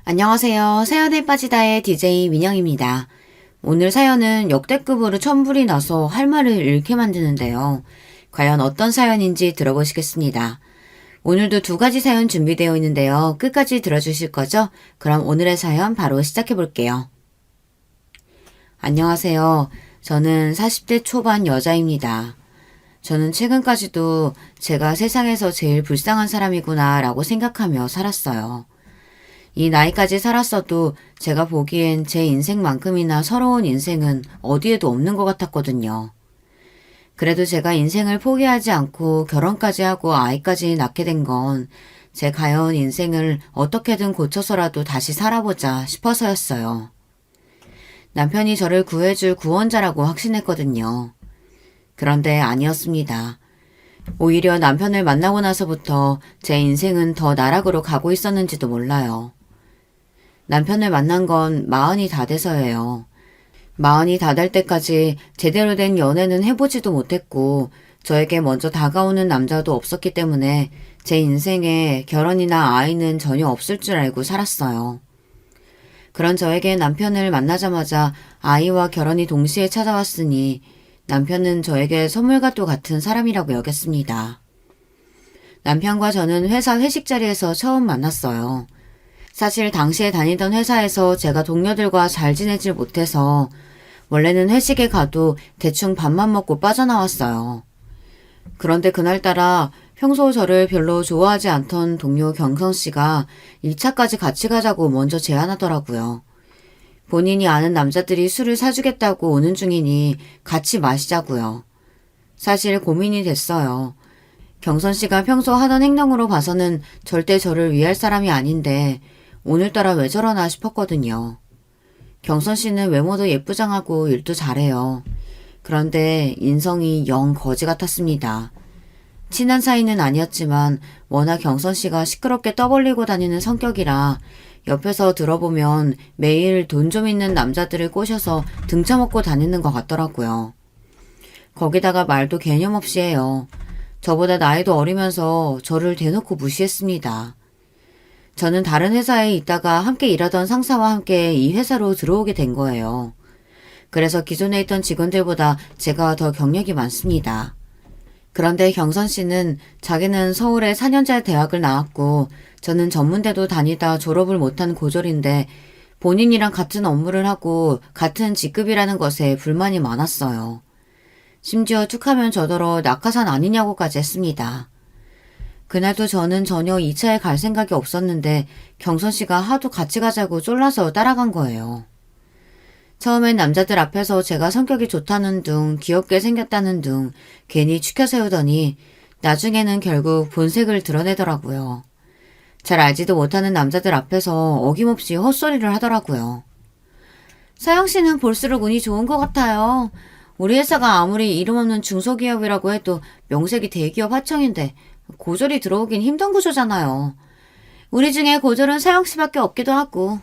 안녕하세요. 사연에 빠지다의 DJ 민영입니다. 오늘 사연은 역대급으로 천불이 나서 할 말을 잃게 만드는데요. 과연 어떤 사연인지 들어보시겠습니다. 오늘도 두 가지 사연 준비되어 있는데요. 끝까지 들어주실 거죠? 그럼 오늘의 사연 바로 시작해 볼게요. 안녕하세요. 저는 40대 초반 여자입니다. 저는 최근까지도 제가 세상에서 제일 불쌍한 사람이구나 라고 생각하며 살았어요. 이 나이까지 살았어도 제가 보기엔 제 인생만큼이나 서러운 인생은 어디에도 없는 것 같았거든요. 그래도 제가 인생을 포기하지 않고 결혼까지 하고 아이까지 낳게 된 건 제 가여운 인생을 어떻게든 고쳐서라도 다시 살아보자 싶어서였어요. 남편이 저를 구해줄 구원자라고 확신했거든요. 그런데 아니었습니다. 오히려 남편을 만나고 나서부터 제 인생은 더 나락으로 가고 있었는지도 몰라요. 남편을 만난 건 40이 다 돼서예요. 40이 다 될 때까지 제대로 된 연애는 해보지도 못했고 저에게 먼저 다가오는 남자도 없었기 때문에 제 인생에 결혼이나 아이는 전혀 없을 줄 알고 살았어요. 그런 저에게 남편을 만나자마자 아이와 결혼이 동시에 찾아왔으니 남편은 저에게 선물과도 같은 사람이라고 여겼습니다. 남편과 저는 회사 회식 자리에서 처음 만났어요. 사실 당시에 다니던 회사에서 제가 동료들과 잘 지내질 못해서 원래는 회식에 가도 대충 밥만 먹고 빠져나왔어요. 그런데 그날따라 평소 저를 별로 좋아하지 않던 동료 경선 씨가 2차까지 같이 가자고 먼저 제안하더라고요. 본인이 아는 남자들이 술을 사주겠다고 오는 중이니 같이 마시자고요. 사실 고민이 됐어요. 경선 씨가 평소 하던 행동으로 봐서는 절대 저를 위할 사람이 아닌데 오늘따라 왜 저러나 싶었거든요. 경선 씨는 외모도 예쁘장하고 일도 잘해요. 그런데 인성이 영 거지 같았습니다. 친한 사이는 아니었지만 워낙 경선 씨가 시끄럽게 떠벌리고 다니는 성격이라 옆에서 들어보면 매일 돈 좀 있는 남자들을 꼬셔서 등쳐먹고 다니는 것 같더라고요. 거기다가 말도 개념 없이 해요. 저보다 나이도 어리면서 저를 대놓고 무시했습니다. 저는 다른 회사에 있다가 함께 일하던 상사와 함께 이 회사로 들어오게 된 거예요. 그래서 기존에 있던 직원들보다 제가 더 경력이 많습니다. 그런데 경선 씨는 자기는 서울에 4년제 대학을 나왔고 저는 전문대도 다니다 졸업을 못한 고졸인데 본인이랑 같은 업무를 하고 같은 직급이라는 것에 불만이 많았어요. 심지어 툭하면 저더러 낙하산 아니냐고까지 했습니다. 그날도 저는 전혀 2차에 갈 생각이 없었는데 경선 씨가 하도 같이 가자고 쫄라서 따라간 거예요. 처음엔 남자들 앞에서 제가 성격이 좋다는 둥, 귀엽게 생겼다는 둥 괜히 추켜 세우더니 나중에는 결국 본색을 드러내더라고요. 잘 알지도 못하는 남자들 앞에서 어김없이 헛소리를 하더라고요. 서영 씨는 볼수록 운이 좋은 것 같아요. 우리 회사가 아무리 이름 없는 중소기업이라고 해도 명색이 대기업 하청인데 고졸이 들어오긴 힘든 구조잖아요. 우리 중에 고졸은 서영 씨밖에 없기도 하고.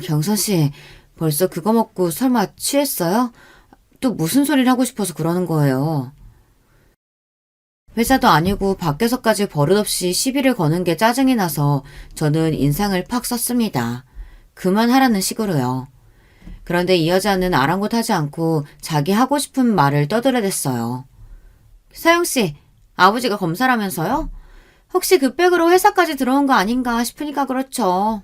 경선 씨, 벌써 그거 먹고 설마 취했어요? 또 무슨 소리를 하고 싶어서 그러는 거예요. 회사도 아니고 밖에서까지 버릇없이 시비를 거는 게 짜증이 나서 저는 인상을 팍 썼습니다. 그만하라는 식으로요. 그런데 이 여자는 아랑곳하지 않고 자기 하고 싶은 말을 떠들어댔어요. 서영씨, 아버지가 검사라면서요? 혹시 그 백으로 회사까지 들어온 거 아닌가 싶으니까 그렇죠.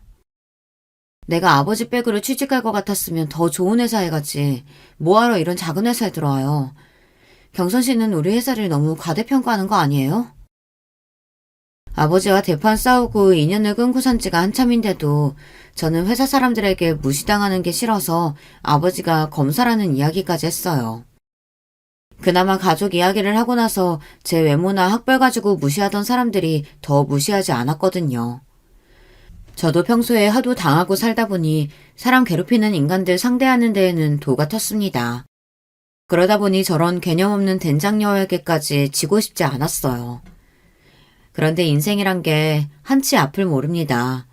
내가 아버지 백으로 취직할 것 같았으면 더 좋은 회사에 가지. 뭐하러 이런 작은 회사에 들어와요. 경선 씨는 우리 회사를 너무 과대평가하는 거 아니에요? 아버지와 대판 싸우고 인연을 끊고 산 지가 한참인데도 저는 회사 사람들에게 무시당하는 게 싫어서 아버지가 검사라는 이야기까지 했어요. 그나마 가족 이야기를 하고 나서 제 외모나 학벌 가지고 무시하던 사람들이 더 무시하지 않았거든요. 저도 평소에 하도 당하고 살다 보니 사람 괴롭히는 인간들 상대하는 데에는 도가 텄습니다. 그러다 보니 저런 개념 없는 된장녀에게까지 지고 싶지 않았어요. 그런데 인생이란 게 한치 앞을 모릅니다.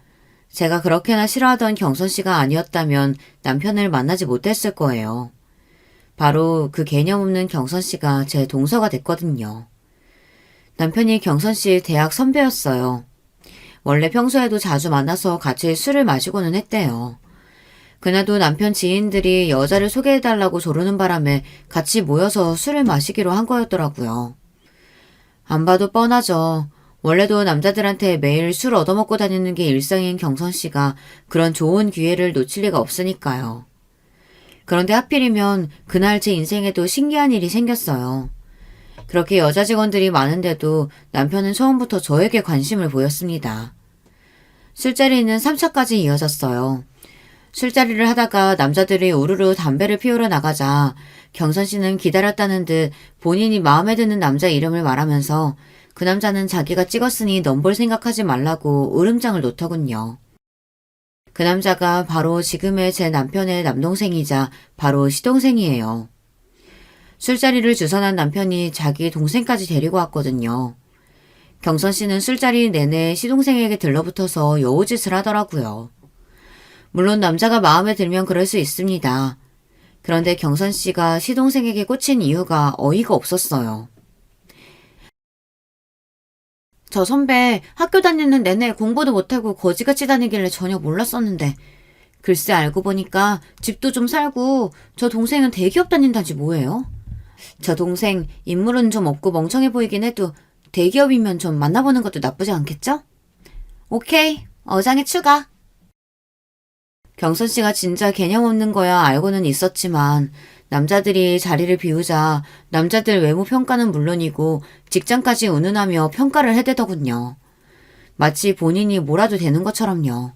제가 그렇게나 싫어하던 경선 씨가 아니었다면 남편을 만나지 못했을 거예요. 바로 그 개념 없는 경선 씨가 제 동서가 됐거든요. 남편이 경선 씨 대학 선배였어요. 원래 평소에도 자주 만나서 같이 술을 마시고는 했대요. 그날도 남편 지인들이 여자를 소개해달라고 조르는 바람에 같이 모여서 술을 마시기로 한 거였더라고요. 안 봐도 뻔하죠. 원래도 남자들한테 매일 술 얻어먹고 다니는 게 일상인 경선 씨가 그런 좋은 기회를 놓칠 리가 없으니까요. 그런데 하필이면 그날 제 인생에도 신기한 일이 생겼어요. 그렇게 여자 직원들이 많은데도 남편은 처음부터 저에게 관심을 보였습니다. 술자리는 3차까지 이어졌어요. 술자리를 하다가 남자들이 우르르 담배를 피우러 나가자 경선 씨는 기다렸다는 듯 본인이 마음에 드는 남자 이름을 말하면서 그 남자는 자기가 찍었으니 넘볼 생각하지 말라고 으름장을 놓더군요. 그 남자가 바로 지금의 제 남편의 남동생이자 바로 시동생이에요. 술자리를 주선한 남편이 자기 동생까지 데리고 왔거든요. 경선 씨는 술자리 내내 시동생에게 들러붙어서 여우짓을 하더라고요. 물론 남자가 마음에 들면 그럴 수 있습니다. 그런데 경선 씨가 시동생에게 꽂힌 이유가 어이가 없었어요. 저 선배 학교 다니는 내내 공부도 못하고 거지같이 다니길래 전혀 몰랐었는데 글쎄 알고 보니까 집도 좀 살고 저 동생은 대기업 다닌다지 뭐예요? 저 동생 인물은 좀 없고 멍청해 보이긴 해도 대기업이면 좀 만나보는 것도 나쁘지 않겠죠? 오케이, 어장에 추가. 경선 씨가 진짜 개념 없는 거야 알고는 있었지만 남자들이 자리를 비우자 남자들 외모 평가는 물론이고 직장까지 운운하며 평가를 해대더군요. 마치 본인이 뭐라도 되는 것처럼요.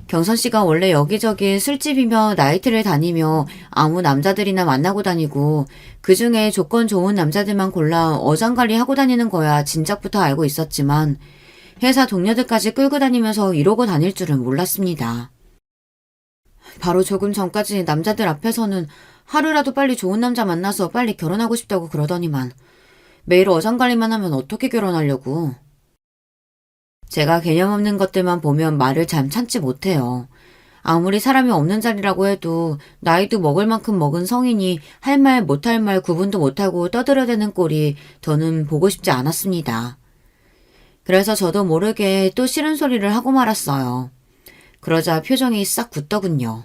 경선 씨가 원래 여기저기 술집이며 나이트를 다니며 아무 남자들이나 만나고 다니고 그중에 조건 좋은 남자들만 골라 어장관리 하고 다니는 거야 진작부터 알고 있었지만 회사 동료들까지 끌고 다니면서 이러고 다닐 줄은 몰랐습니다. 바로 조금 전까지 남자들 앞에서는 하루라도 빨리 좋은 남자 만나서 빨리 결혼하고 싶다고 그러더니만 매일 어장관리만 하면 어떻게 결혼하려고. 제가 개념 없는 것들만 보면 말을 잘 참지 못해요. 아무리 사람이 없는 자리라고 해도 나이도 먹을 만큼 먹은 성인이 할 말 못할 말 구분도 못하고 떠들어대는 꼴이 저는 보고 싶지 않았습니다. 그래서 저도 모르게 또 싫은 소리를 하고 말았어요. 그러자 표정이 싹 굳더군요.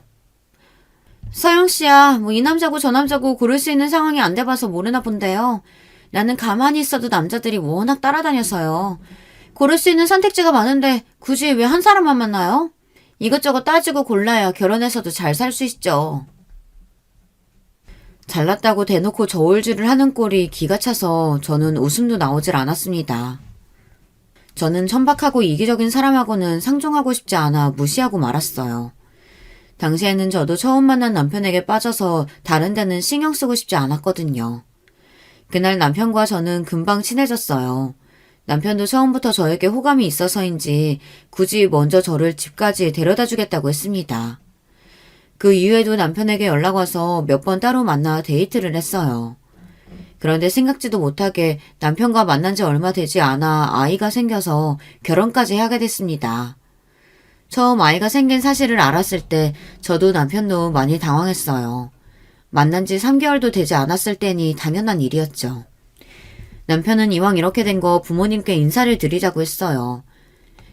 서영씨야, 뭐 이 남자고 저 남자고 고를 수 있는 상황이 안 돼봐서 모르나 본데요. 나는 가만히 있어도 남자들이 워낙 따라다녀서요. 고를 수 있는 선택지가 많은데 굳이 왜 한 사람만 만나요? 이것저것 따지고 골라야 결혼해서도 잘 살 수 있죠. 잘났다고 대놓고 저울질을 하는 꼴이 기가 차서 저는 웃음도 나오질 않았습니다. 저는 천박하고 이기적인 사람하고는 상종하고 싶지 않아 무시하고 말았어요. 당시에는 저도 처음 만난 남편에게 빠져서 다른 데는 신경 쓰고 싶지 않았거든요. 그날 남편과 저는 금방 친해졌어요. 남편도 처음부터 저에게 호감이 있어서인지 굳이 먼저 저를 집까지 데려다 주겠다고 했습니다. 그 이후에도 남편에게 연락 와서 몇 번 따로 만나 데이트를 했어요. 그런데 생각지도 못하게 남편과 만난 지 얼마 되지 않아 아이가 생겨서 결혼까지 하게 됐습니다. 처음 아이가 생긴 사실을 알았을 때 저도 남편도 많이 당황했어요. 만난 지 3개월도 되지 않았을 때니 당연한 일이었죠. 남편은 이왕 이렇게 된 거 부모님께 인사를 드리자고 했어요.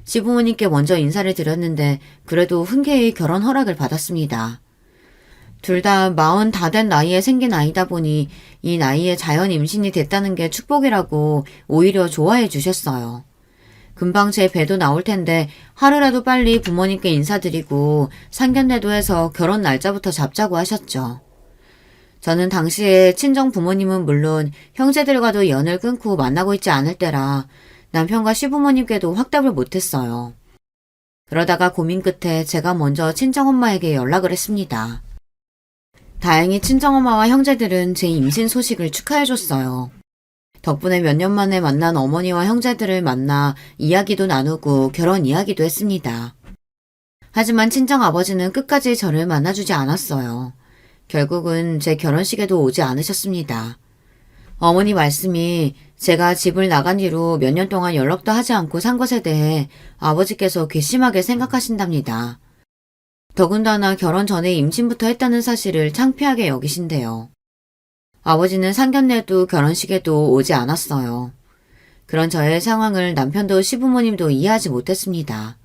시부모님께 먼저 인사를 드렸는데 그래도 흔쾌히 결혼 허락을 받았습니다. 둘 다 40 다 된 나이에 생긴 아이다 보니 이 나이에 자연 임신이 됐다는 게 축복이라고 오히려 좋아해 주셨어요. 금방 제 배도 나올 텐데 하루라도 빨리 부모님께 인사드리고 상견례도 해서 결혼 날짜부터 잡자고 하셨죠. 저는 당시에 친정 부모님은 물론 형제들과도 연을 끊고 만나고 있지 않을 때라 남편과 시부모님께도 확답을 못했어요. 그러다가 고민 끝에 제가 먼저 친정엄마에게 연락을 했습니다. 다행히 친정엄마와 형제들은 제 임신 소식을 축하해줬어요. 덕분에 몇 년 만에 만난 어머니와 형제들을 만나 이야기도 나누고 결혼 이야기도 했습니다. 하지만 친정아버지는 끝까지 저를 만나주지 않았어요. 결국은 제 결혼식에도 오지 않으셨습니다. 어머니 말씀이 제가 집을 나간 뒤로 몇 년 동안 연락도 하지 않고 산 것에 대해 아버지께서 괘씸하게 생각하신답니다. 더군다나 결혼 전에 임신부터 했다는 사실을 창피하게 여기신대요. 아버지는 상견례도 결혼식에도 오지 않았어요. 그런 저의 상황을 남편도 시부모님도 이해하지 못했습니다.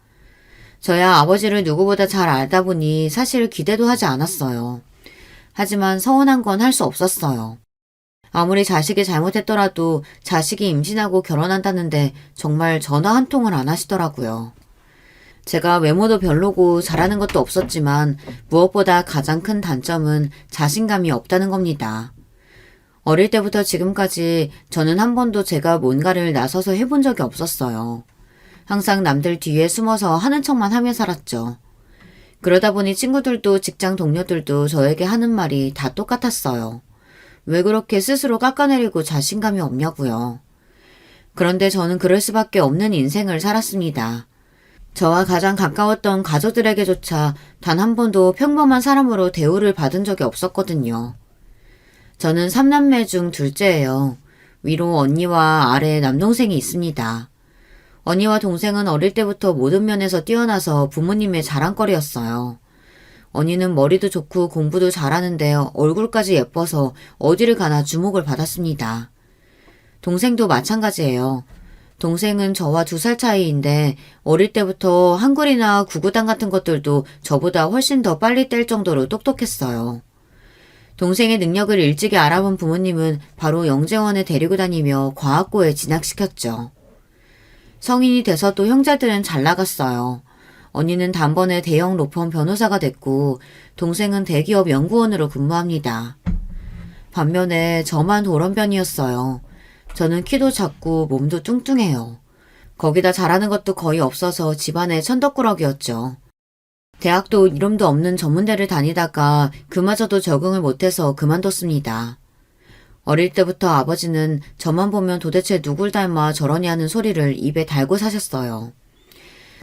저야 아버지를 누구보다 잘 알다 보니 사실 기대도 하지 않았어요. 하지만 서운한 건 할 수 없었어요. 아무리 자식이 잘못했더라도 자식이 임신하고 결혼한다는데 정말 전화 한 통을 안 하시더라고요. 제가 외모도 별로고 잘하는 것도 없었지만 무엇보다 가장 큰 단점은 자신감이 없다는 겁니다. 어릴 때부터 지금까지 저는 한 번도 제가 뭔가를 나서서 해본 적이 없었어요. 항상 남들 뒤에 숨어서 하는 척만 하며 살았죠. 그러다 보니 친구들도 직장 동료들도 저에게 하는 말이 다 똑같았어요. 왜 그렇게 스스로 깎아내리고 자신감이 없냐고요. 그런데 저는 그럴 수밖에 없는 인생을 살았습니다. 저와 가장 가까웠던 가족들에게조차 단 한 번도 평범한 사람으로 대우를 받은 적이 없었거든요. 저는 3남매 중 둘째예요. 위로 언니와 아래 남동생이 있습니다. 언니와 동생은 어릴 때부터 모든 면에서 뛰어나서 부모님의 자랑거리였어요. 언니는 머리도 좋고 공부도 잘하는데 얼굴까지 예뻐서 어디를 가나 주목을 받았습니다. 동생도 마찬가지예요. 동생은 저와 2살 차이인데 어릴 때부터 한글이나 구구단 같은 것들도 저보다 훨씬 더 빨리 뗄 정도로 똑똑했어요. 동생의 능력을 일찍이 알아본 부모님은 바로 영재원에 데리고 다니며 과학고에 진학시켰죠. 성인이 돼서도 형제들은 잘 나갔어요. 언니는 단번에 대형 로펌 변호사가 됐고 동생은 대기업 연구원으로 근무합니다. 반면에 저만 돌연변이었어요. 저는 키도 작고 몸도 뚱뚱해요. 거기다 잘하는 것도 거의 없어서 집안의 천덕꾸러기였죠. 대학도 이름도 없는 전문대를 다니다가 그마저도 적응을 못해서 그만뒀습니다. 어릴 때부터 아버지는 저만 보면 도대체 누굴 닮아 저러냐 하는 소리를 입에 달고 사셨어요.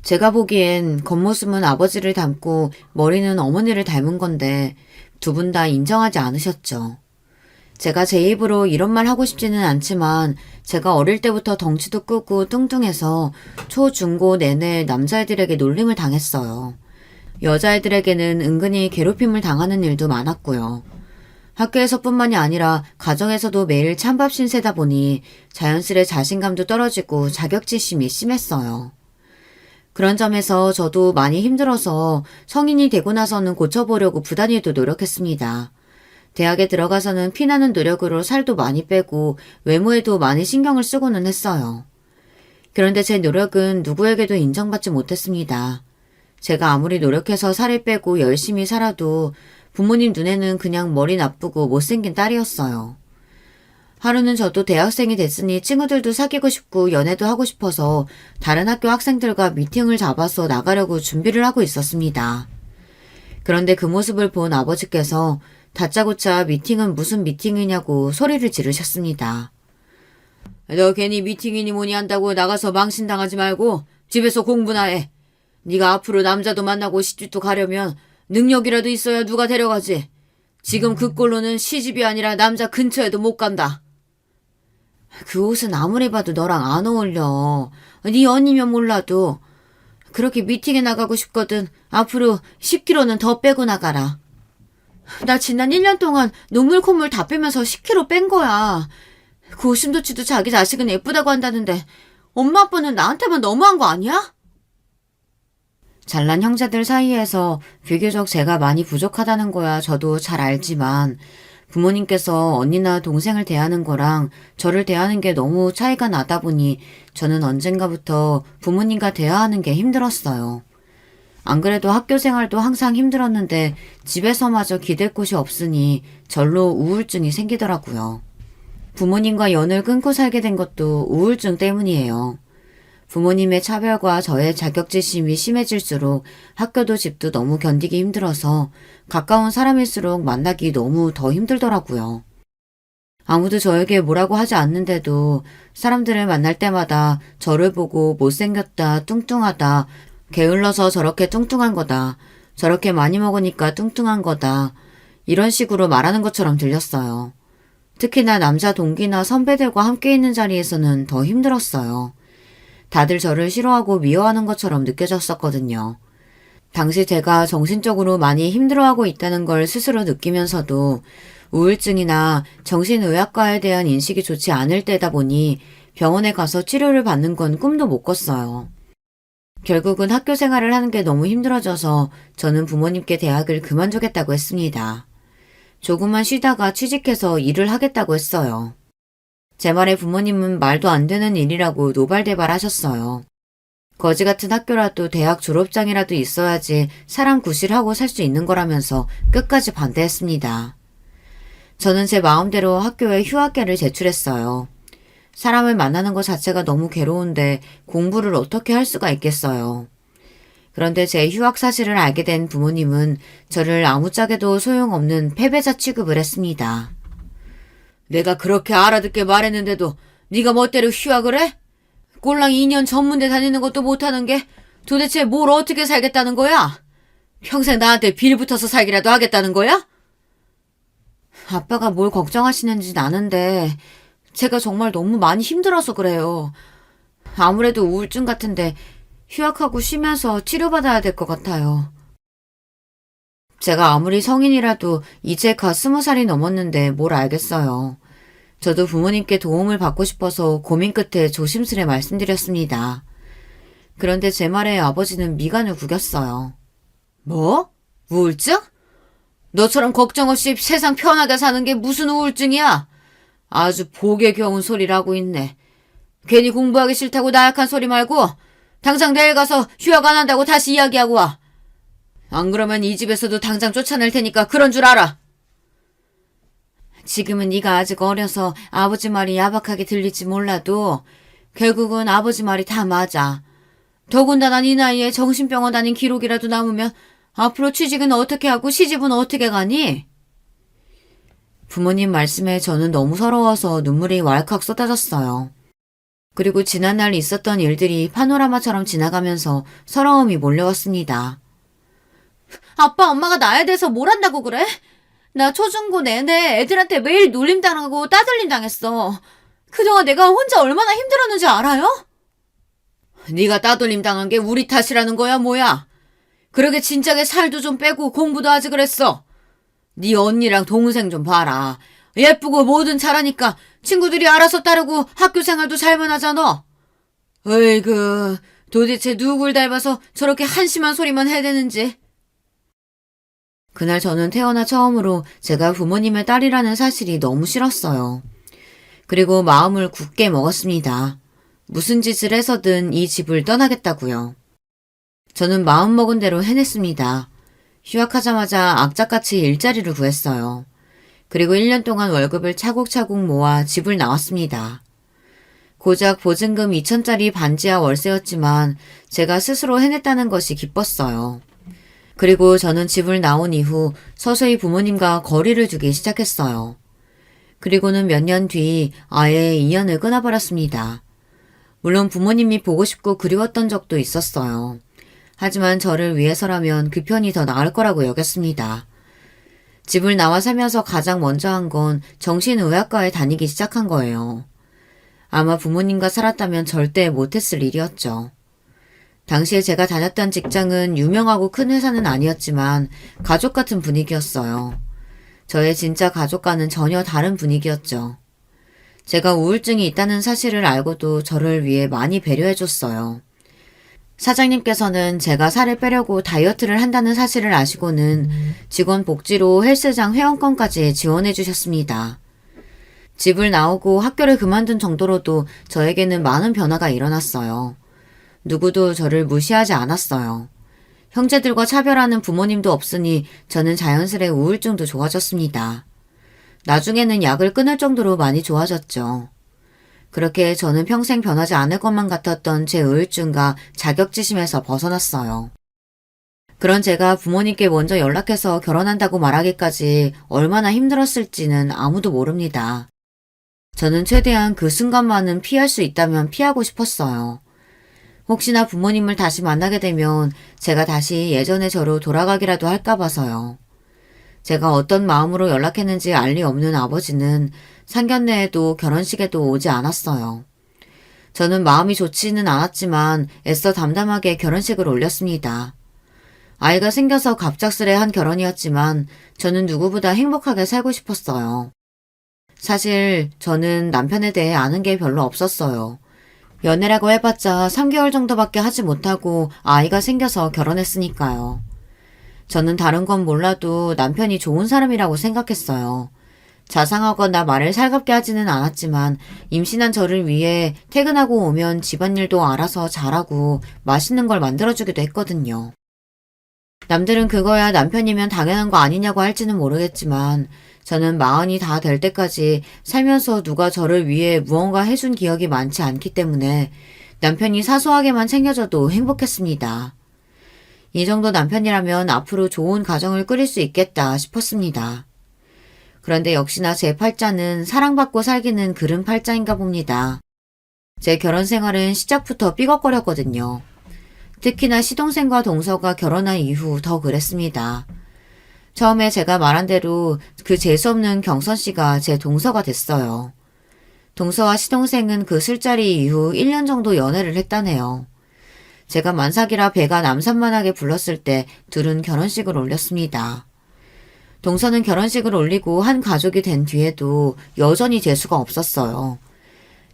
제가 보기엔 겉모습은 아버지를 닮고 머리는 어머니를 닮은 건데 두 분 다 인정하지 않으셨죠. 제가 제 입으로 이런 말 하고 싶지는 않지만 제가 어릴 때부터 덩치도 크고 뚱뚱해서 초, 중, 고 내내 남자애들에게 놀림을 당했어요. 여자애들에게는 은근히 괴롭힘을 당하는 일도 많았고요. 학교에서뿐만이 아니라 가정에서도 매일 찬밥 신세다 보니 자연스레 자신감도 떨어지고 자격지심이 심했어요. 그런 점에서 저도 많이 힘들어서 성인이 되고 나서는 고쳐보려고 부단히도 노력했습니다. 대학에 들어가서는 피나는 노력으로 살도 많이 빼고 외모에도 많이 신경을 쓰고는 했어요. 그런데 제 노력은 누구에게도 인정받지 못했습니다. 제가 아무리 노력해서 살을 빼고 열심히 살아도 부모님 눈에는 그냥 머리 나쁘고 못생긴 딸이었어요. 하루는 저도 대학생이 됐으니 친구들도 사귀고 싶고 연애도 하고 싶어서 다른 학교 학생들과 미팅을 잡아서 나가려고 준비를 하고 있었습니다. 그런데 그 모습을 본 아버지께서 다짜고짜 미팅은 무슨 미팅이냐고 소리를 지르셨습니다. 너 괜히 미팅이니 뭐니 한다고 나가서 망신당하지 말고 집에서 공부나 해. 네가 앞으로 남자도 만나고 시집도 가려면 능력이라도 있어야 누가 데려가지. 지금 그 꼴로는 시집이 아니라 남자 근처에도 못 간다. 그 옷은 아무리 봐도 너랑 안 어울려. 네 언니면 몰라도. 그렇게 미팅에 나가고 싶거든. 앞으로 10kg는 더 빼고 나가라. 나 지난 1년 동안 눈물 콧물 다 빼면서 10kg 뺀 거야. 그 오심도치도 자기 자식은 예쁘다고 한다는데 엄마 아빠는 나한테만 너무한 거 아니야? 잘난 형제들 사이에서 비교적 제가 많이 부족하다는 거야 저도 잘 알지만 부모님께서 언니나 동생을 대하는 거랑 저를 대하는 게 너무 차이가 나다 보니 저는 언젠가부터 부모님과 대화하는 게 힘들었어요. 안 그래도 학교 생활도 항상 힘들었는데 집에서마저 기댈 곳이 없으니 절로 우울증이 생기더라고요. 부모님과 연을 끊고 살게 된 것도 우울증 때문이에요. 부모님의 차별과 저의 자격지심이 심해질수록 학교도 집도 너무 견디기 힘들어서 가까운 사람일수록 만나기 너무 더 힘들더라고요. 아무도 저에게 뭐라고 하지 않는데도 사람들을 만날 때마다 저를 보고 못생겼다, 뚱뚱하다, 게을러서 저렇게 뚱뚱한 거다, 저렇게 많이 먹으니까 뚱뚱한 거다, 이런 식으로 말하는 것처럼 들렸어요. 특히나 남자 동기나 선배들과 함께 있는 자리에서는 더 힘들었어요. 다들 저를 싫어하고 미워하는 것처럼 느껴졌었거든요. 당시 제가 정신적으로 많이 힘들어하고 있다는 걸 스스로 느끼면서도 우울증이나 정신의학과에 대한 인식이 좋지 않을 때다 보니 병원에 가서 치료를 받는 건 꿈도 못 꿨어요. 결국은 학교 생활을 하는 게 너무 힘들어져서 저는 부모님께 대학을 그만두겠다고 했습니다. 조금만 쉬다가 취직해서 일을 하겠다고 했어요. 제 말에 부모님은 말도 안 되는 일이라고 노발대발하셨어요. 거지 같은 학교라도 대학 졸업장이라도 있어야지 사람 구실하고 살 수 있는 거라면서 끝까지 반대했습니다. 저는 제 마음대로 학교에 휴학계를 제출했어요. 사람을 만나는 것 자체가 너무 괴로운데 공부를 어떻게 할 수가 있겠어요. 그런데 제 휴학 사실을 알게 된 부모님은 저를 아무짝에도 소용없는 패배자 취급을 했습니다. 내가 그렇게 알아듣게 말했는데도 네가 멋대로 휴학을 해? 꼴랑 2년 전문대 다니는 것도 못하는 게 도대체 뭘 어떻게 살겠다는 거야? 평생 나한테 빌붙어서 살기라도 하겠다는 거야? 아빠가 뭘 걱정하시는지 아는데 제가 정말 너무 많이 힘들어서 그래요. 아무래도 우울증 같은데 휴학하고 쉬면서 치료받아야 될 것 같아요. 제가 아무리 성인이라도 이제 갓 20살이 넘었는데 뭘 알겠어요. 저도 부모님께 도움을 받고 싶어서 고민 끝에 조심스레 말씀드렸습니다. 그런데 제 말에 아버지는 미간을 구겼어요. 뭐? 우울증? 너처럼 걱정 없이 세상 편하게 사는 게 무슨 우울증이야? 아주 복에 겨운 소리를 하고 있네. 괜히 공부하기 싫다고 나약한 소리 말고 당장 내일 가서 휴학 안 한다고 다시 이야기하고 와. 안 그러면 이 집에서도 당장 쫓아낼 테니까 그런 줄 알아. 지금은 네가 아직 어려서 아버지 말이 야박하게 들릴지 몰라도 결국은 아버지 말이 다 맞아. 더군다나 네 나이에 정신병원 다닌 기록이라도 남으면 앞으로 취직은 어떻게 하고 시집은 어떻게 가니? 부모님 말씀에 저는 너무 서러워서 눈물이 왈칵 쏟아졌어요. 그리고 지난날 있었던 일들이 파노라마처럼 지나가면서 서러움이 몰려왔습니다. 아빠 엄마가 나에 대해서 뭘 한다고 그래? 나 초중고 내내 애들한테 매일 놀림당하고 따돌림 당했어. 그동안 내가 혼자 얼마나 힘들었는지 알아요? 네가 따돌림 당한 게 우리 탓이라는 거야 뭐야? 그러게 진작에 살도 좀 빼고 공부도 하지 그랬어. 네 언니랑 동생 좀 봐라. 예쁘고 뭐든 잘하니까 친구들이 알아서 따르고 학교 생활도 잘만 하잖아. 어이구, 도대체 누굴 닮아서 저렇게 한심한 소리만 해대는지. 그날 저는 태어나 처음으로 제가 부모님의 딸이라는 사실이 너무 싫었어요. 그리고 마음을 굳게 먹었습니다. 무슨 짓을 해서든 이 집을 떠나겠다고요. 저는 마음먹은 대로 해냈습니다. 휴학하자마자 악착같이 일자리를 구했어요. 그리고 1년 동안 월급을 차곡차곡 모아 집을 나왔습니다. 고작 보증금 2,000짜리 반지하 월세였지만 제가 스스로 해냈다는 것이 기뻤어요. 그리고 저는 집을 나온 이후 서서히 부모님과 거리를 두기 시작했어요. 그리고는 몇 년 뒤 아예 인연을 끊어버렸습니다. 물론 부모님이 보고 싶고 그리웠던 적도 있었어요. 하지만 저를 위해서라면 그 편이 더 나을 거라고 여겼습니다. 집을 나와 살면서 가장 먼저 한 건 정신의학과에 다니기 시작한 거예요. 아마 부모님과 살았다면 절대 못했을 일이었죠. 당시에 제가 다녔던 직장은 유명하고 큰 회사는 아니었지만 가족 같은 분위기였어요. 저의 진짜 가족과는 전혀 다른 분위기였죠. 제가 우울증이 있다는 사실을 알고도 저를 위해 많이 배려해줬어요. 사장님께서는 제가 살을 빼려고 다이어트를 한다는 사실을 아시고는 직원 복지로 헬스장 회원권까지 지원해 주셨습니다. 집을 나오고 학교를 그만둔 정도로도 저에게는 많은 변화가 일어났어요. 누구도 저를 무시하지 않았어요. 형제들과 차별하는 부모님도 없으니 저는 자연스레 우울증도 좋아졌습니다. 나중에는 약을 끊을 정도로 많이 좋아졌죠. 그렇게 저는 평생 변하지 않을 것만 같았던 제 우울증과 자격지심에서 벗어났어요. 그런 제가 부모님께 먼저 연락해서 결혼한다고 말하기까지 얼마나 힘들었을지는 아무도 모릅니다. 저는 최대한 그 순간만은 피할 수 있다면 피하고 싶었어요. 혹시나 부모님을 다시 만나게 되면 제가 다시 예전의 저로 돌아가기라도 할까 봐서요. 제가 어떤 마음으로 연락했는지 알 리 없는 아버지는 상견례에도 결혼식에도 오지 않았어요. 저는 마음이 좋지는 않았지만 애써 담담하게 결혼식을 올렸습니다. 아이가 생겨서 갑작스레 한 결혼이었지만 저는 누구보다 행복하게 살고 싶었어요. 사실 저는 남편에 대해 아는 게 별로 없었어요. 연애라고 해봤자 3개월 정도밖에 하지 못하고 아이가 생겨서 결혼했으니까요. 저는 다른 건 몰라도 남편이 좋은 사람이라고 생각했어요. 자상하거나 말을 살갑게 하지는 않았지만 임신한 저를 위해 퇴근하고 오면 집안일도 알아서 잘하고 맛있는 걸 만들어주기도 했거든요. 남들은 그거야 남편이면 당연한 거 아니냐고 할지는 모르겠지만 저는 마흔이 다 될 때까지 살면서 누가 저를 위해 무언가 해준 기억이 많지 않기 때문에 남편이 사소하게만 챙겨줘도 행복했습니다. 이 정도 남편이라면 앞으로 좋은 가정을 꾸릴 수 있겠다 싶었습니다. 그런데 역시나 제 팔자는 사랑받고 살기는 그른 팔자인가 봅니다. 제 결혼 생활은 시작부터 삐걱거렸거든요. 특히나 시동생과 동서가 결혼한 이후 더 그랬습니다. 처음에 제가 말한 대로 그 재수없는 경선 씨가 제 동서가 됐어요. 동서와 시동생은 그 술자리 이후 1년 정도 연애를 했다네요. 제가 만삭이라 배가 남산만하게 불렀을 때 둘은 결혼식을 올렸습니다. 동서는 결혼식을 올리고 한 가족이 된 뒤에도 여전히 재수가 없었어요.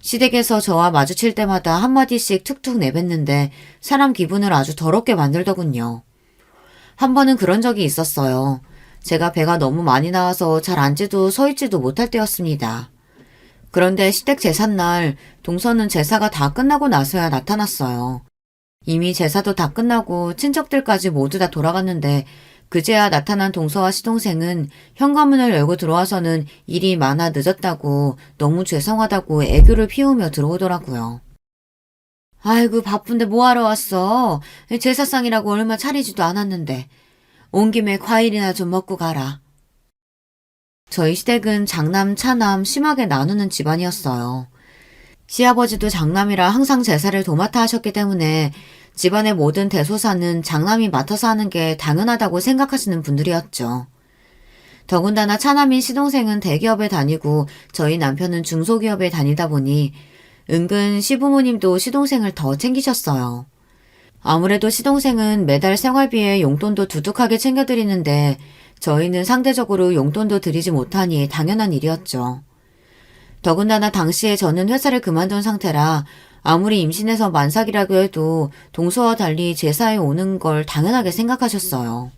시댁에서 저와 마주칠 때마다 한마디씩 툭툭 내뱉는데 사람 기분을 아주 더럽게 만들더군요. 한 번은 그런 적이 있었어요. 제가 배가 너무 많이 나와서 잘 앉지도 서 있지도 못할 때였습니다. 그런데 시댁 제삿날 동서는 제사가 다 끝나고 나서야 나타났어요. 이미 제사도 다 끝나고 친척들까지 모두 다 돌아갔는데 그제야 나타난 동서와 시동생은 현관문을 열고 들어와서는 일이 많아 늦었다고 너무 죄송하다고 애교를 피우며 들어오더라고요. 아이고 바쁜데 뭐하러 왔어? 제사상이라고 얼마 차리지도 않았는데. 온 김에 과일이나 좀 먹고 가라. 저희 시댁은 장남, 차남 심하게 나누는 집안이었어요. 시아버지도 장남이라 항상 제사를 도맡아 하셨기 때문에 집안의 모든 대소사는 장남이 맡아서 하는 게 당연하다고 생각하시는 분들이었죠. 더군다나 차남인 시동생은 대기업에 다니고 저희 남편은 중소기업에 다니다 보니 은근 시부모님도 시동생을 더 챙기셨어요. 아무래도 시동생은 매달 생활비에 용돈도 두둑하게 챙겨드리는데 저희는 상대적으로 용돈도 드리지 못하니 당연한 일이었죠. 더군다나 당시에 저는 회사를 그만둔 상태라 아무리 임신해서 만삭이라고 해도 동서와 달리 제사에 오는 걸 당연하게 생각하셨어요.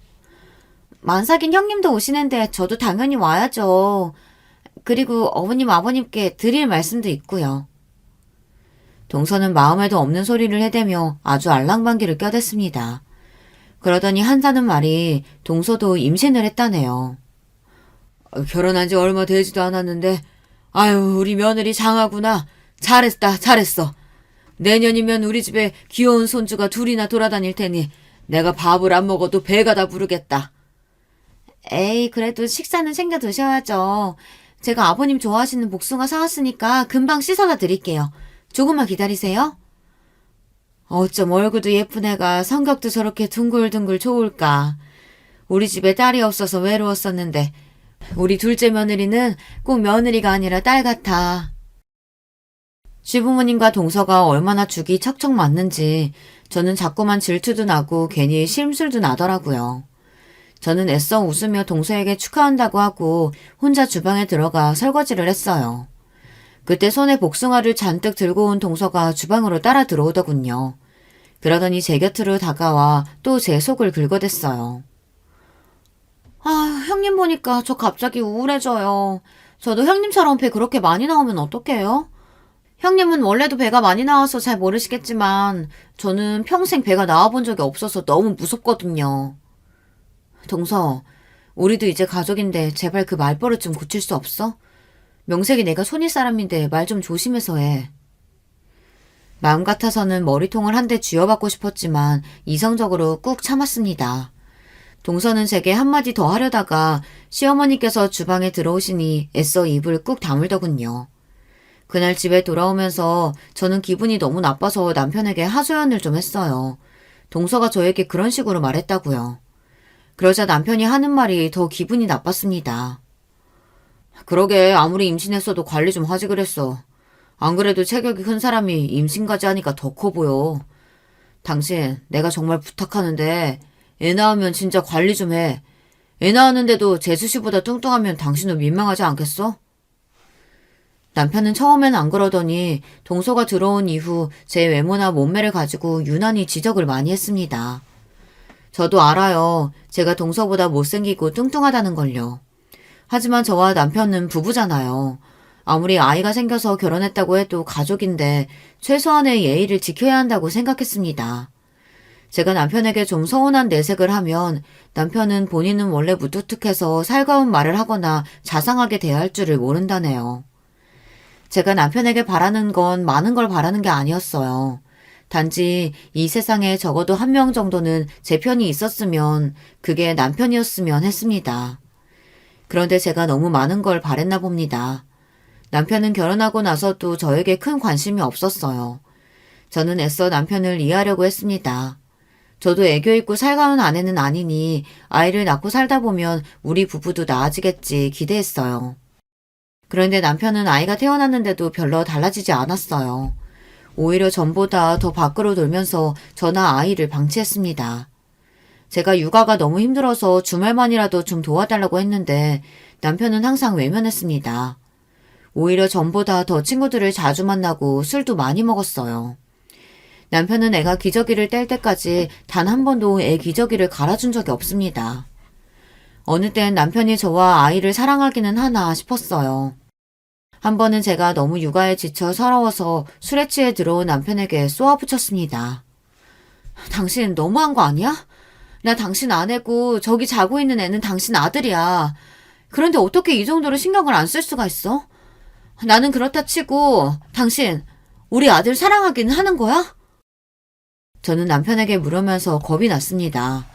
만삭인 형님도 오시는데 저도 당연히 와야죠. 그리고 어머님 아버님께 드릴 말씀도 있고요. 동서는 마음에도 없는 소리를 해대며 아주 알랑방귀를 껴댔습니다. 그러더니 한다는 말이 동서도 임신을 했다네요. 결혼한 지 얼마 되지도 않았는데 아유 우리 며느리 장하구나. 잘했다 잘했어. 내년이면 우리 집에 귀여운 손주가 둘이나 돌아다닐 테니 내가 밥을 안 먹어도 배가 다 부르겠다. 에이 그래도 식사는 챙겨 드셔야죠. 제가 아버님 좋아하시는 복숭아 사왔으니까 금방 씻어다 드릴게요. 조금만 기다리세요. 어쩜 얼굴도 예쁜 애가 성격도 저렇게 둥글둥글 좋을까. 우리 집에 딸이 없어서 외로웠었는데 우리 둘째 며느리는 꼭 며느리가 아니라 딸 같아. 시부모님과 동서가 얼마나 죽이 척척 맞는지 저는 자꾸만 질투도 나고 괜히 심술도 나더라고요. 저는 애써 웃으며 동서에게 축하한다고 하고 혼자 주방에 들어가 설거지를 했어요. 그때 손에 복숭아를 잔뜩 들고 온 동서가 주방으로 따라 들어오더군요. 그러더니 제 곁으로 다가와 또 제 속을 긁어댔어요. 아, 형님 보니까 저 갑자기 우울해져요. 저도 형님처럼 배 그렇게 많이 나오면 어떡해요? 형님은 원래도 배가 많이 나와서 잘 모르시겠지만 저는 평생 배가 나와본 적이 없어서 너무 무섭거든요. 동서, 우리도 이제 가족인데 제발 그 말버릇 좀 고칠 수 없어? 명색이 내가 손일 사람인데 말 좀 조심해서 해. 마음 같아서는 머리통을 한 대 쥐어받고 싶었지만 이성적으로 꾹 참았습니다. 동서는 제게 한마디 더 하려다가 시어머니께서 주방에 들어오시니 애써 입을 꾹 다물더군요. 그날 집에 돌아오면서 저는 기분이 너무 나빠서 남편에게 하소연을 좀 했어요. 동서가 저에게 그런 식으로 말했다고요. 그러자 남편이 하는 말이 더 기분이 나빴습니다. 그러게 아무리 임신했어도 관리 좀 하지 그랬어. 안 그래도 체격이 큰 사람이 임신까지 하니까 더 커 보여. 당신 내가 정말 부탁하는데 애 낳으면 진짜 관리 좀 해. 애 낳았는데도 재수 씨보다 뚱뚱하면 당신도 민망하지 않겠어? 남편은 처음엔 안 그러더니 동서가 들어온 이후 제 외모나 몸매를 가지고 유난히 지적을 많이 했습니다. 저도 알아요. 제가 동서보다 못생기고 뚱뚱하다는 걸요. 하지만 저와 남편은 부부잖아요. 아무리 아이가 생겨서 결혼했다고 해도 가족인데 최소한의 예의를 지켜야 한다고 생각했습니다. 제가 남편에게 좀 서운한 내색을 하면 남편은 본인은 원래 무뚝뚝해서 살가운 말을 하거나 자상하게 대할 줄을 모른다네요. 제가 남편에게 바라는 건 많은 걸 바라는 게 아니었어요. 단지 이 세상에 적어도 한 명 정도는 제 편이 있었으면, 그게 남편이었으면 했습니다. 그런데 제가 너무 많은 걸 바랬나 봅니다. 남편은 결혼하고 나서도 저에게 큰 관심이 없었어요. 저는 애써 남편을 이해하려고 했습니다. 저도 애교 있고 살가운 아내는 아니니 아이를 낳고 살다 보면 우리 부부도 나아지겠지 기대했어요. 그런데 남편은 아이가 태어났는데도 별로 달라지지 않았어요. 오히려 전보다 더 밖으로 돌면서 저나 아이를 방치했습니다. 제가 육아가 너무 힘들어서 주말만이라도 좀 도와달라고 했는데 남편은 항상 외면했습니다. 오히려 전보다 더 친구들을 자주 만나고 술도 많이 먹었어요. 남편은 애가 기저귀를 뗄 때까지 단 한 번도 애 기저귀를 갈아준 적이 없습니다. 어느 땐 남편이 저와 아이를 사랑하기는 하나 싶었어요. 한 번은 제가 너무 육아에 지쳐 서러워서 술에 취해 들어온 남편에게 쏘아붙였습니다. 당신 너무한 거 아니야? 나 당신 아내고 저기 자고 있는 애는 당신 아들이야. 그런데 어떻게 이 정도로 신경을 안 쓸 수가 있어? 나는 그렇다 치고 당신 우리 아들 사랑하기는 하는 거야? 저는 남편에게 물으면서 겁이 났습니다.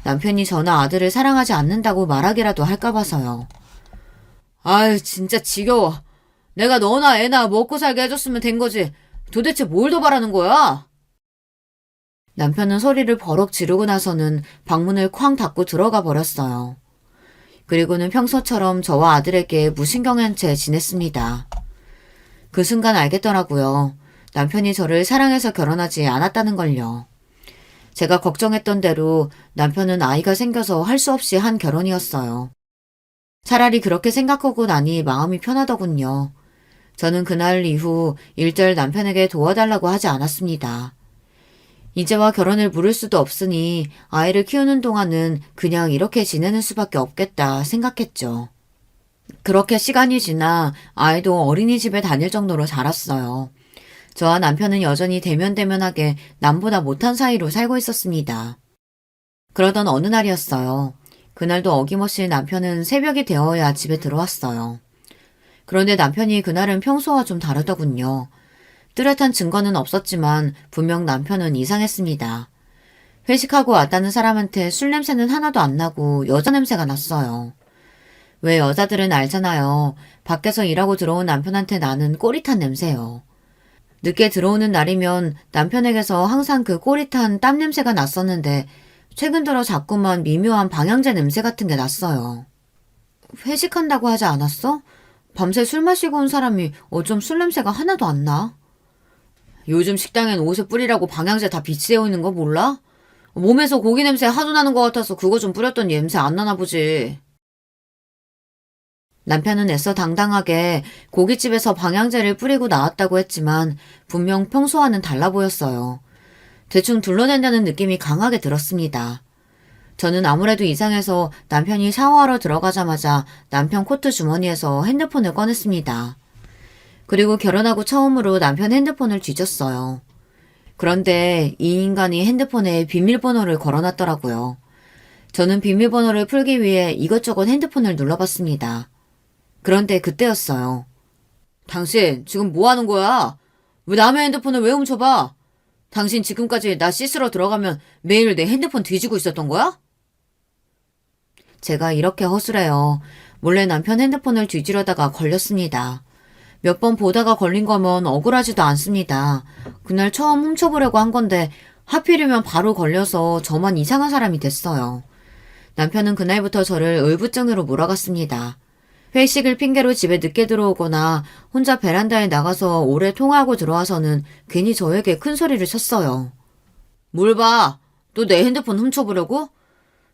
남편이 저나 아들을 사랑하지 않는다고 말하기라도 할까 봐서요. 아유 진짜 지겨워. 내가 너나 애나 먹고 살게 해줬으면 된 거지. 도대체 뭘 더 바라는 거야? 남편은 소리를 버럭 지르고 나서는 방문을 쾅 닫고 들어가 버렸어요. 그리고는 평소처럼 저와 아들에게 무신경한 채 지냈습니다. 그 순간 알겠더라고요. 남편이 저를 사랑해서 결혼하지 않았다는 걸요. 제가 걱정했던 대로 남편은 아이가 생겨서 할 수 없이 한 결혼이었어요. 차라리 그렇게 생각하고 나니 마음이 편하더군요. 저는 그날 이후 일절 남편에게 도와달라고 하지 않았습니다. 이제와 결혼을 물을 수도 없으니 아이를 키우는 동안은 그냥 이렇게 지내는 수밖에 없겠다 생각했죠. 그렇게 시간이 지나 아이도 어린이집에 다닐 정도로 자랐어요. 저와 남편은 여전히 대면대면하게 남보다 못한 사이로 살고 있었습니다. 그러던 어느 날이었어요. 그날도 어김없이 남편은 새벽이 되어야 집에 들어왔어요. 그런데 남편이 그날은 평소와 좀 다르더군요. 뚜렷한 증거는 없었지만 분명 남편은 이상했습니다. 회식하고 왔다는 사람한테 술 냄새는 하나도 안 나고 여자 냄새가 났어요. 왜 여자들은 알잖아요. 밖에서 일하고 들어온 남편한테 나는 꼬릿한 냄새요. 늦게 들어오는 날이면 남편에게서 항상 그 꼬릿한 땀 냄새가 났었는데 최근 들어 자꾸만 미묘한 방향제 냄새 같은 게 났어요. 회식한다고 하지 않았어? 밤새 술 마시고 온 사람이 어쩜 술 냄새가 하나도 안 나? 요즘 식당엔 옷에 뿌리라고 방향제 다 비치되어 있는 거 몰라? 몸에서 고기 냄새 하도 나는 것 같아서 그거 좀 뿌렸더니 냄새 안 나나 보지. 남편은 애써 당당하게 고깃집에서 방향제를 뿌리고 나왔다고 했지만 분명 평소와는 달라 보였어요. 대충 둘러댄다는 느낌이 강하게 들었습니다. 저는 아무래도 이상해서 남편이 샤워하러 들어가자마자 남편 코트 주머니에서 핸드폰을 꺼냈습니다. 그리고 결혼하고 처음으로 남편 핸드폰을 뒤졌어요. 그런데 이 인간이 핸드폰에 비밀번호를 걸어놨더라고요. 저는 비밀번호를 풀기 위해 이것저것 핸드폰을 눌러봤습니다. 그런데 그때였어요. 당신 지금 뭐 하는 거야? 왜 남의 핸드폰을 왜 훔쳐봐? 당신 지금까지 나 씻으러 들어가면 매일 내 핸드폰 뒤지고 있었던 거야? 제가 이렇게 허술해요. 몰래 남편 핸드폰을 뒤지려다가 걸렸습니다. 몇 번 보다가 걸린 거면 억울하지도 않습니다. 그날 처음 훔쳐보려고 한 건데 하필이면 바로 걸려서 저만 이상한 사람이 됐어요. 남편은 그날부터 저를 의부증으로 몰아갔습니다. 회식을 핑계로 집에 늦게 들어오거나 혼자 베란다에 나가서 오래 통화하고 들어와서는 괜히 저에게 큰 소리를 쳤어요. 뭘 봐? 또 내 핸드폰 훔쳐보려고?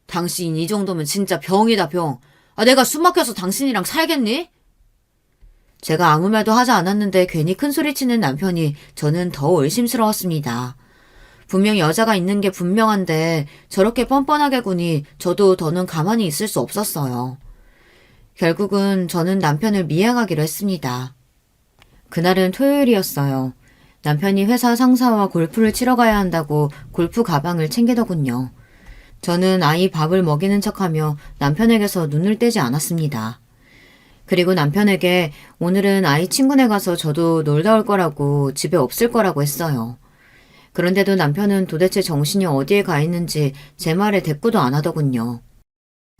당신 이 정도면 진짜 병이다 병. 내가 숨 막혀서 당신이랑 살겠니? 제가 아무 말도 하지 않았는데 괜히 큰 소리치는 남편이 저는 더 의심스러웠습니다. 분명 여자가 있는 게 분명한데 저렇게 뻔뻔하게 구니 저도 더는 가만히 있을 수 없었어요. 결국은 저는 남편을 미행하기로 했습니다. 그날은 토요일이었어요. 남편이 회사 상사와 골프를 치러 가야 한다고 골프 가방을 챙기더군요. 저는 아이 밥을 먹이는 척하며 남편에게서 눈을 떼지 않았습니다. 그리고 남편에게 오늘은 아이 친구네 가서 저도 놀다 올 거라고 집에 없을 거라고 했어요. 그런데도 남편은 도대체 정신이 어디에 가 있는지 제 말에 대꾸도 안 하더군요.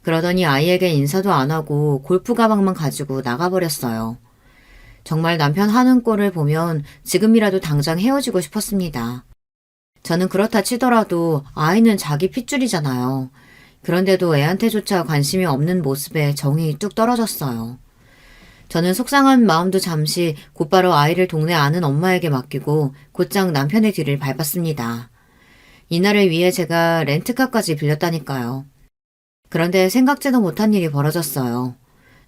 그러더니 아이에게 인사도 안 하고 골프 가방만 가지고 나가버렸어요. 정말 남편 하는 꼴을 보면 지금이라도 당장 헤어지고 싶었습니다. 저는 그렇다 치더라도 아이는 자기 핏줄이잖아요. 그런데도 애한테조차 관심이 없는 모습에 정이 뚝 떨어졌어요. 저는 속상한 마음도 잠시 곧바로 아이를 동네 아는 엄마에게 맡기고 곧장 남편의 뒤를 밟았습니다. 이날을 위해 제가 렌트카까지 빌렸다니까요. 그런데 생각지도 못한 일이 벌어졌어요.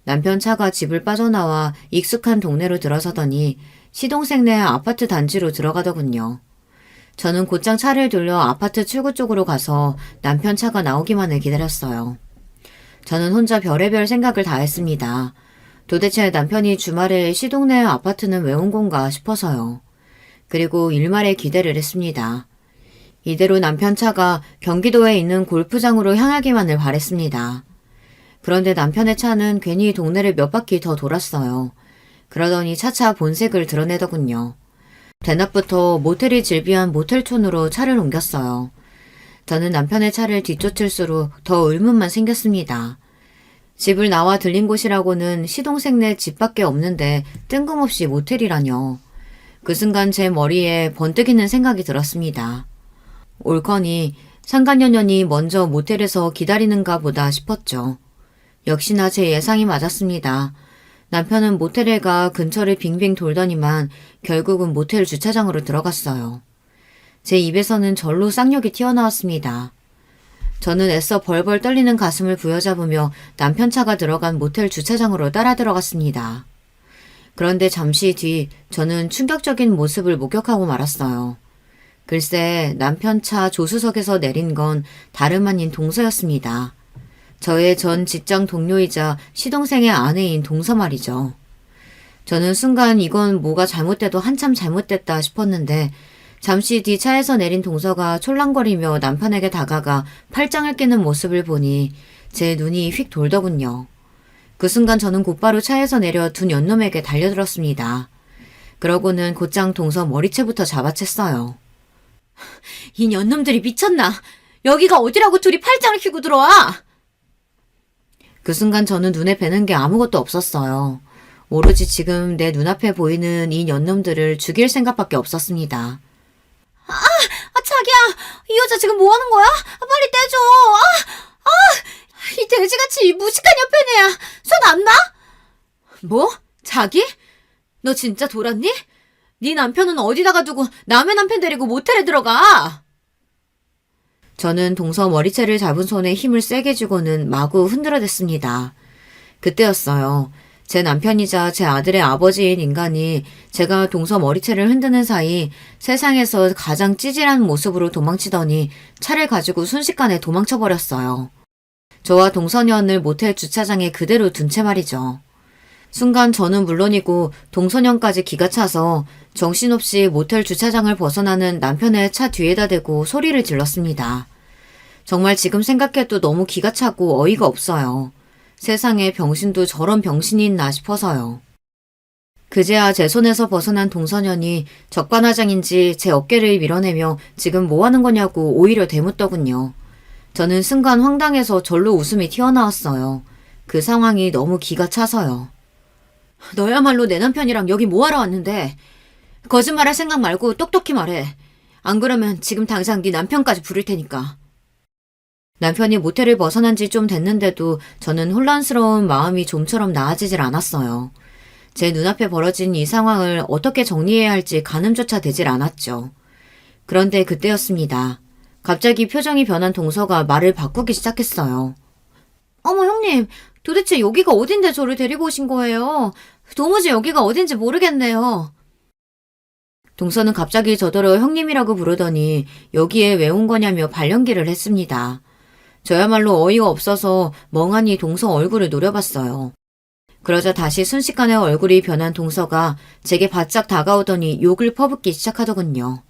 남편 차가 집을 빠져나와 익숙한 동네로 들어서더니 시동생 네 아파트 단지로 들어가더군요. 저는 곧장 차를 돌려 아파트 출구 쪽으로 가서 남편 차가 나오기만을 기다렸어요. 저는 혼자 별의별 생각을 다 했습니다. 도대체 남편이 주말에 시동네 아파트는 왜 온 건가 싶어서요. 그리고 일말에 기대를 했습니다. 이대로 남편 차가 경기도에 있는 골프장으로 향하기만을 바랬습니다. 그런데 남편의 차는 괜히 동네를 몇 바퀴 더 돌았어요. 그러더니 차차 본색을 드러내더군요. 대낮부터 모텔이 즐비한 모텔촌으로 차를 옮겼어요. 저는 남편의 차를 뒤쫓을수록 더 의문만 생겼습니다. 집을 나와 들린 곳이라고는 시동생네 집밖에 없는데 뜬금없이 모텔이라뇨. 그 순간 제 머리에 번뜩이는 생각이 들었습니다. 옳거니 상간녀년이 먼저 모텔에서 기다리는가 보다 싶었죠. 역시나 제 예상이 맞았습니다. 남편은 모텔에 가 근처를 빙빙 돌더니만 결국은 모텔 주차장으로 들어갔어요. 제 입에서는 절로 쌍욕이 튀어나왔습니다. 저는 애써 벌벌 떨리는 가슴을 부여잡으며 남편 차가 들어간 모텔 주차장으로 따라 들어갔습니다. 그런데 잠시 뒤 저는 충격적인 모습을 목격하고 말았어요. 글쎄 남편 차 조수석에서 내린 건 다름 아닌 동서였습니다. 저의 전 직장 동료이자 시동생의 아내인 동서 말이죠. 저는 순간 이건 뭐가 잘못돼도 한참 잘못됐다 싶었는데 잠시 뒤 차에서 내린 동서가 촐랑거리며 남편에게 다가가 팔짱을 끼는 모습을 보니 제 눈이 휙 돌더군요. 그 순간 저는 곧바로 차에서 내려 두 년놈에게 달려들었습니다. 그러고는 곧장 동서 머리채부터 잡아챘어요. 이 년놈들이 미쳤나? 여기가 어디라고 둘이 팔짱을 끼고 들어와? 그 순간 저는 눈에 뵈는 게 아무것도 없었어요. 오로지 지금 내 눈앞에 보이는 이 년놈들을 죽일 생각밖에 없었습니다. 자기야, 이 여자 지금 뭐 하는 거야? 빨리 떼줘. 이 돼지같이 무식한 옆에 애야. 손 안 나? 뭐? 자기? 너 진짜 돌았니? 네 남편은 어디다가 두고 남의 남편 데리고 모텔에 들어가? 저는 동서 머리채를 잡은 손에 힘을 세게 주고는 마구 흔들어댔습니다. 그때였어요. 제 남편이자 제 아들의 아버지인 인간이 제가 동서 머리채를 흔드는 사이 세상에서 가장 찌질한 모습으로 도망치더니 차를 가지고 순식간에 도망쳐버렸어요. 저와 동서년을 모텔 주차장에 그대로 둔 채 말이죠. 순간 저는 물론이고 동서년까지 기가 차서 정신없이 모텔 주차장을 벗어나는 남편의 차 뒤에다 대고 소리를 질렀습니다. 정말 지금 생각해도 너무 기가 차고 어이가 없어요. 세상에 병신도 저런 병신이 있나 싶어서요. 그제야 제 손에서 벗어난 동서년이 적반하장인지 제 어깨를 밀어내며 지금 뭐 하는 거냐고 오히려 대묻더군요. 저는 순간 황당해서 절로 웃음이 튀어나왔어요. 그 상황이 너무 기가 차서요. 너야말로 내 남편이랑 여기 뭐하러 왔는데? 거짓말할 생각 말고 똑똑히 말해. 안 그러면 지금 당장 네 남편까지 부를 테니까. 남편이 모텔을 벗어난 지 좀 됐는데도 저는 혼란스러운 마음이 좀처럼 나아지질 않았어요. 제 눈앞에 벌어진 이 상황을 어떻게 정리해야 할지 가늠조차 되질 않았죠. 그런데 그때였습니다. 갑자기 표정이 변한 동서가 말을 바꾸기 시작했어요. 어머 형님, 도대체 여기가 어딘데 저를 데리고 오신 거예요? 도무지 여기가 어딘지 모르겠네요. 동서는 갑자기 저더러 형님이라고 부르더니 여기에 왜 온 거냐며 발연기를 했습니다. 저야말로 어이가 없어서 멍하니 동서 얼굴을 노려봤어요. 그러자 다시 순식간에 얼굴이 변한 동서가 제게 바짝 다가오더니 욕을 퍼붓기 시작하더군요.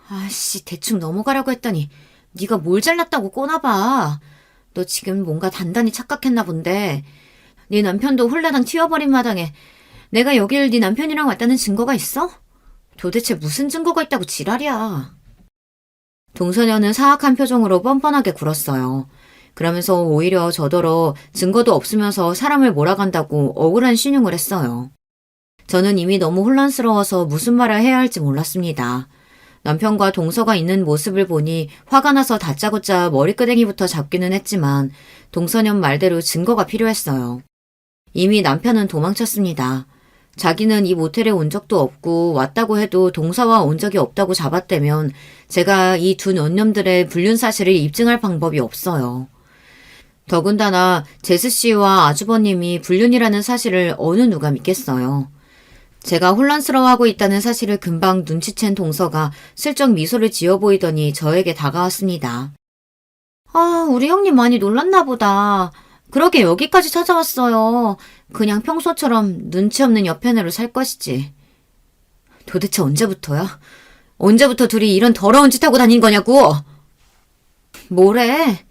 아씨, 대충 넘어가라고 했더니 네가 뭘 잘났다고 꼬나봐. 너 지금 뭔가 단단히 착각했나 본데 네 남편도 홀라당 튀어버린 마당에 내가 여길 네 남편이랑 왔다는 증거가 있어? 도대체 무슨 증거가 있다고 지랄이야. 동서녀는 사악한 표정으로 뻔뻔하게 굴었어요. 그러면서 오히려 저더러 증거도 없으면서 사람을 몰아간다고 억울한 신용을 했어요. 저는 이미 너무 혼란스러워서 무슨 말을 해야 할지 몰랐습니다. 남편과 동서가 있는 모습을 보니 화가 나서 다짜고짜 머리끄댕이부터 잡기는 했지만 동서년 말대로 증거가 필요했어요. 이미 남편은 도망쳤습니다. 자기는 이 모텔에 온 적도 없고 왔다고 해도 동서와 온 적이 없다고 잡았다면 제가 이 두 년념들의 불륜 사실을 입증할 방법이 없어요. 더군다나 제스 씨와 아주버님이 불륜이라는 사실을 어느 누가 믿겠어요. 제가 혼란스러워하고 있다는 사실을 금방 눈치챈 동서가 슬쩍 미소를 지어 보이더니 저에게 다가왔습니다. 아, 우리 형님 많이 놀랐나 보다. 그러게 여기까지 찾아왔어요. 그냥 평소처럼 눈치 없는 여편애로 살 것이지. 도대체 언제부터야? 언제부터 둘이 이런 더러운 짓 하고 다닌 거냐고? 뭐래?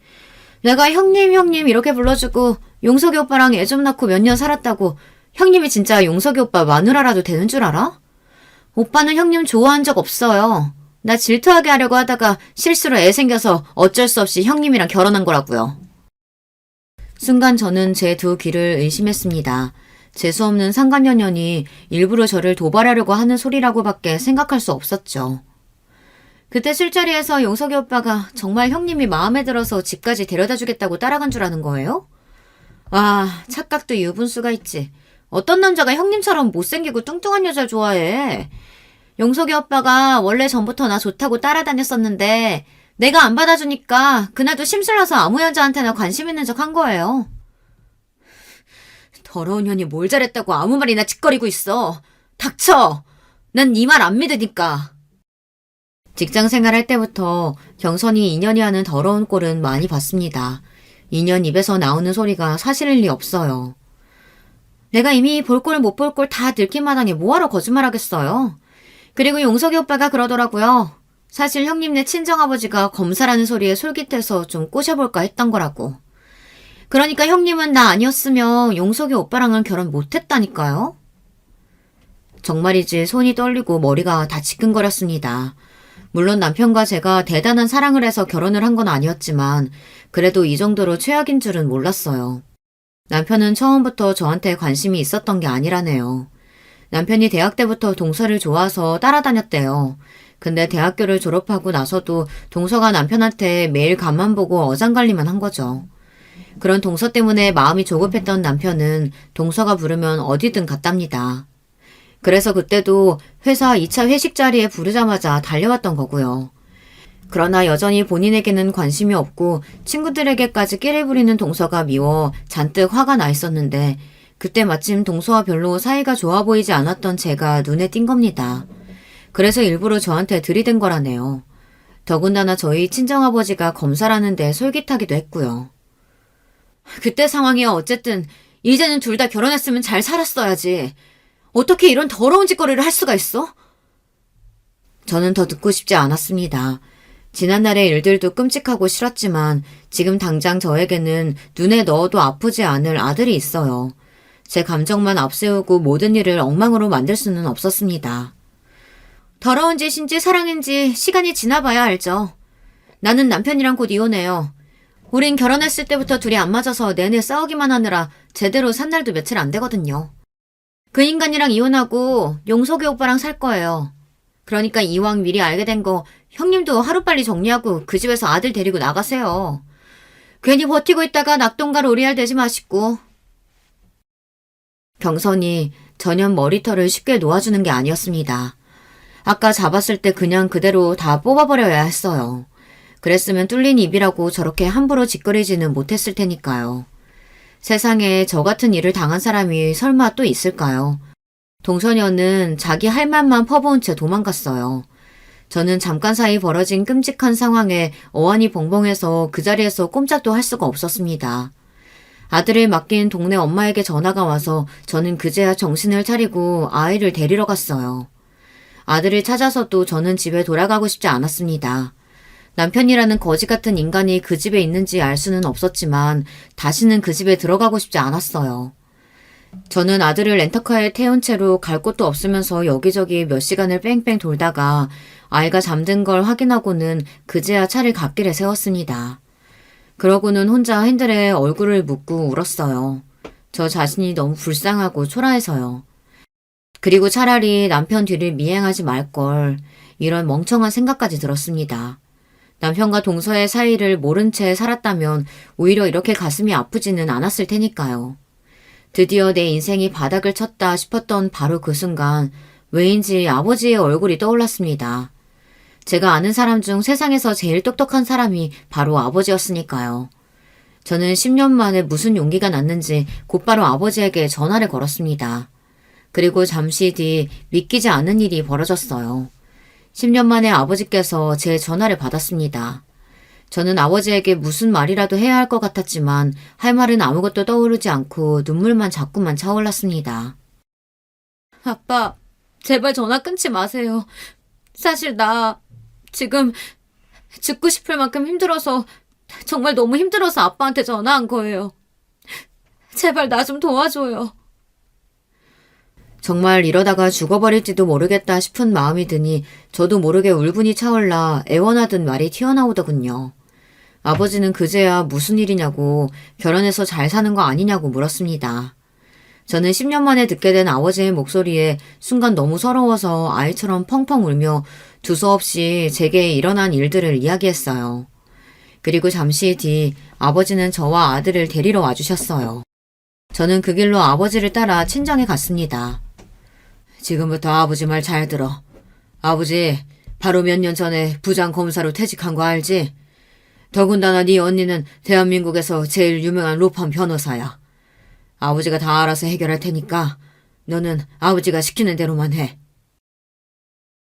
내가 형님 이렇게 불러주고 용석이 오빠랑 애 좀 낳고 몇 년 살았다고 형님이 진짜 용석이 오빠 마누라라도 되는 줄 알아? 오빠는 형님 좋아한 적 없어요. 나 질투하게 하려고 하다가 실수로 애 생겨서 어쩔 수 없이 형님이랑 결혼한 거라고요. 순간 저는 제 두 귀를 의심했습니다. 재수없는 상간녀년이 일부러 저를 도발하려고 하는 소리라고밖에 생각할 수 없었죠. 그때 술자리에서 용석이 오빠가 정말 형님이 마음에 들어서 집까지 데려다 주겠다고 따라간 줄 아는 거예요? 아, 착각도 유분수가 있지. 어떤 남자가 형님처럼 못생기고 뚱뚱한 여자를 좋아해. 용석이 오빠가 원래 전부터 나 좋다고 따라다녔었는데 내가 안 받아주니까 그날도 심술나서 아무 여자한테나 관심 있는 척 한 거예요. 더러운 년이 뭘 잘했다고 아무 말이나 짓거리고 있어. 닥쳐! 난 네 말 안 믿으니까. 직장 생활할 때부터 경선이 인연이 하는 더러운 꼴은 많이 봤습니다. 인연 입에서 나오는 소리가 사실일 리 없어요. 내가 이미 볼 꼴 못 볼 꼴 다 들킨 마당에 뭐하러 거짓말하겠어요. 그리고 용석이 오빠가 그러더라고요. 사실 형님네 친정아버지가 검사라는 소리에 솔깃해서 좀 꼬셔볼까 했던 거라고. 그러니까 형님은 나 아니었으면 용석이 오빠랑은 결혼 못했다니까요. 정말이지 손이 떨리고 머리가 다 지끈거렸습니다. 물론 남편과 제가 대단한 사랑을 해서 결혼을 한 건 아니었지만 그래도 이 정도로 최악인 줄은 몰랐어요. 남편은 처음부터 저한테 관심이 있었던 게 아니라네요. 남편이 대학 때부터 동서를 좋아서 따라다녔대요. 근데 대학교를 졸업하고 나서도 동서가 남편한테 매일 간만 보고 어장관리만 한 거죠. 그런 동서 때문에 마음이 조급했던 남편은 동서가 부르면 어디든 갔답니다. 그래서 그때도 회사 2차 회식 자리에 부르자마자 달려왔던 거고요. 그러나 여전히 본인에게는 관심이 없고 친구들에게까지 끼를 부리는 동서가 미워 잔뜩 화가 나 있었는데 그때 마침 동서와 별로 사이가 좋아 보이지 않았던 제가 눈에 띈 겁니다. 그래서 일부러 저한테 들이댄 거라네요. 더군다나 저희 친정아버지가 검사라는데 솔깃하기도 했고요. 그때 상황이야 어쨌든 이제는 둘 다 결혼했으면 잘 살았어야지. 어떻게 이런 더러운 짓거리를 할 수가 있어? 저는 더 듣고 싶지 않았습니다. 지난날의 일들도 끔찍하고 싫었지만 지금 당장 저에게는 눈에 넣어도 아프지 않을 아들이 있어요. 제 감정만 앞세우고 모든 일을 엉망으로 만들 수는 없었습니다. 더러운 짓인지 사랑인지 시간이 지나봐야 알죠. 나는 남편이랑 곧 이혼해요. 우린 결혼했을 때부터 둘이 안 맞아서 내내 싸우기만 하느라 제대로 산 날도 며칠 안 되거든요. 그 인간이랑 이혼하고 용석이 오빠랑 살 거예요. 그러니까 이왕 미리 알게 된 거 형님도 하루빨리 정리하고 그 집에서 아들 데리고 나가세요. 괜히 버티고 있다가 낙동갈 오리알 되지 마시고. 경선이 전혀 머리털을 쉽게 놓아주는 게 아니었습니다. 아까 잡았을 때 그냥 그대로 다 뽑아버려야 했어요. 그랬으면 뚫린 입이라고 저렇게 함부로 짓거리지는 못했을 테니까요. 세상에 저 같은 일을 당한 사람이 설마 또 있을까요? 동서녀는 자기 할 말만 퍼부은 채 도망갔어요. 저는 잠깐 사이 벌어진 끔찍한 상황에 어안이 벙벙해서 그 자리에서 꼼짝도 할 수가 없었습니다. 아들을 맡긴 동네 엄마에게 전화가 와서 저는 그제야 정신을 차리고 아이를 데리러 갔어요. 아들을 찾아서도 저는 집에 돌아가고 싶지 않았습니다. 남편이라는 거지 같은 인간이 그 집에 있는지 알 수는 없었지만 다시는 그 집에 들어가고 싶지 않았어요. 저는 아들을 렌터카에 태운 채로 갈 곳도 없으면서 여기저기 몇 시간을 뺑뺑 돌다가 아이가 잠든 걸 확인하고는 그제야 차를 갓길에 세웠습니다. 그러고는 혼자 핸들에 얼굴을 묻고 울었어요. 저 자신이 너무 불쌍하고 초라해서요. 그리고 차라리 남편 뒤를 미행하지 말걸, 이런 멍청한 생각까지 들었습니다. 남편과 동서의 사이를 모른 채 살았다면 오히려 이렇게 가슴이 아프지는 않았을 테니까요. 드디어 내 인생이 바닥을 쳤다 싶었던 바로 그 순간 왜인지 아버지의 얼굴이 떠올랐습니다. 제가 아는 사람 중 세상에서 제일 똑똑한 사람이 바로 아버지였으니까요. 저는 10년 만에 무슨 용기가 났는지 곧바로 아버지에게 전화를 걸었습니다. 그리고 잠시 뒤 믿기지 않은 일이 벌어졌어요. 10년 만에 아버지께서 제 전화를 받았습니다. 저는 아버지에게 무슨 말이라도 해야 할 것 같았지만 할 말은 아무것도 떠오르지 않고 눈물만 자꾸만 차올랐습니다. 아빠, 제발 전화 끊지 마세요. 사실 나 지금 죽고 싶을 만큼 힘들어서, 정말 너무 힘들어서 아빠한테 전화한 거예요. 제발 나 좀 도와줘요. 정말 이러다가 죽어버릴지도 모르겠다 싶은 마음이 드니 저도 모르게 울분이 차올라 애원하던 말이 튀어나오더군요. 아버지는 그제야 무슨 일이냐고, 결혼해서 잘 사는 거 아니냐고 물었습니다. 저는 10년 만에 듣게 된 아버지의 목소리에 순간 너무 서러워서 아이처럼 펑펑 울며 두서없이 제게 일어난 일들을 이야기했어요. 그리고 잠시 뒤 아버지는 저와 아들을 데리러 와주셨어요. 저는 그 길로 아버지를 따라 친정에 갔습니다. 지금부터 아버지 말 잘 들어. 아버지, 바로 몇 년 전에 부장 검사로 퇴직한 거 알지? 더군다나 네 언니는 대한민국에서 제일 유명한 로펌 변호사야. 아버지가 다 알아서 해결할 테니까 너는 아버지가 시키는 대로만 해.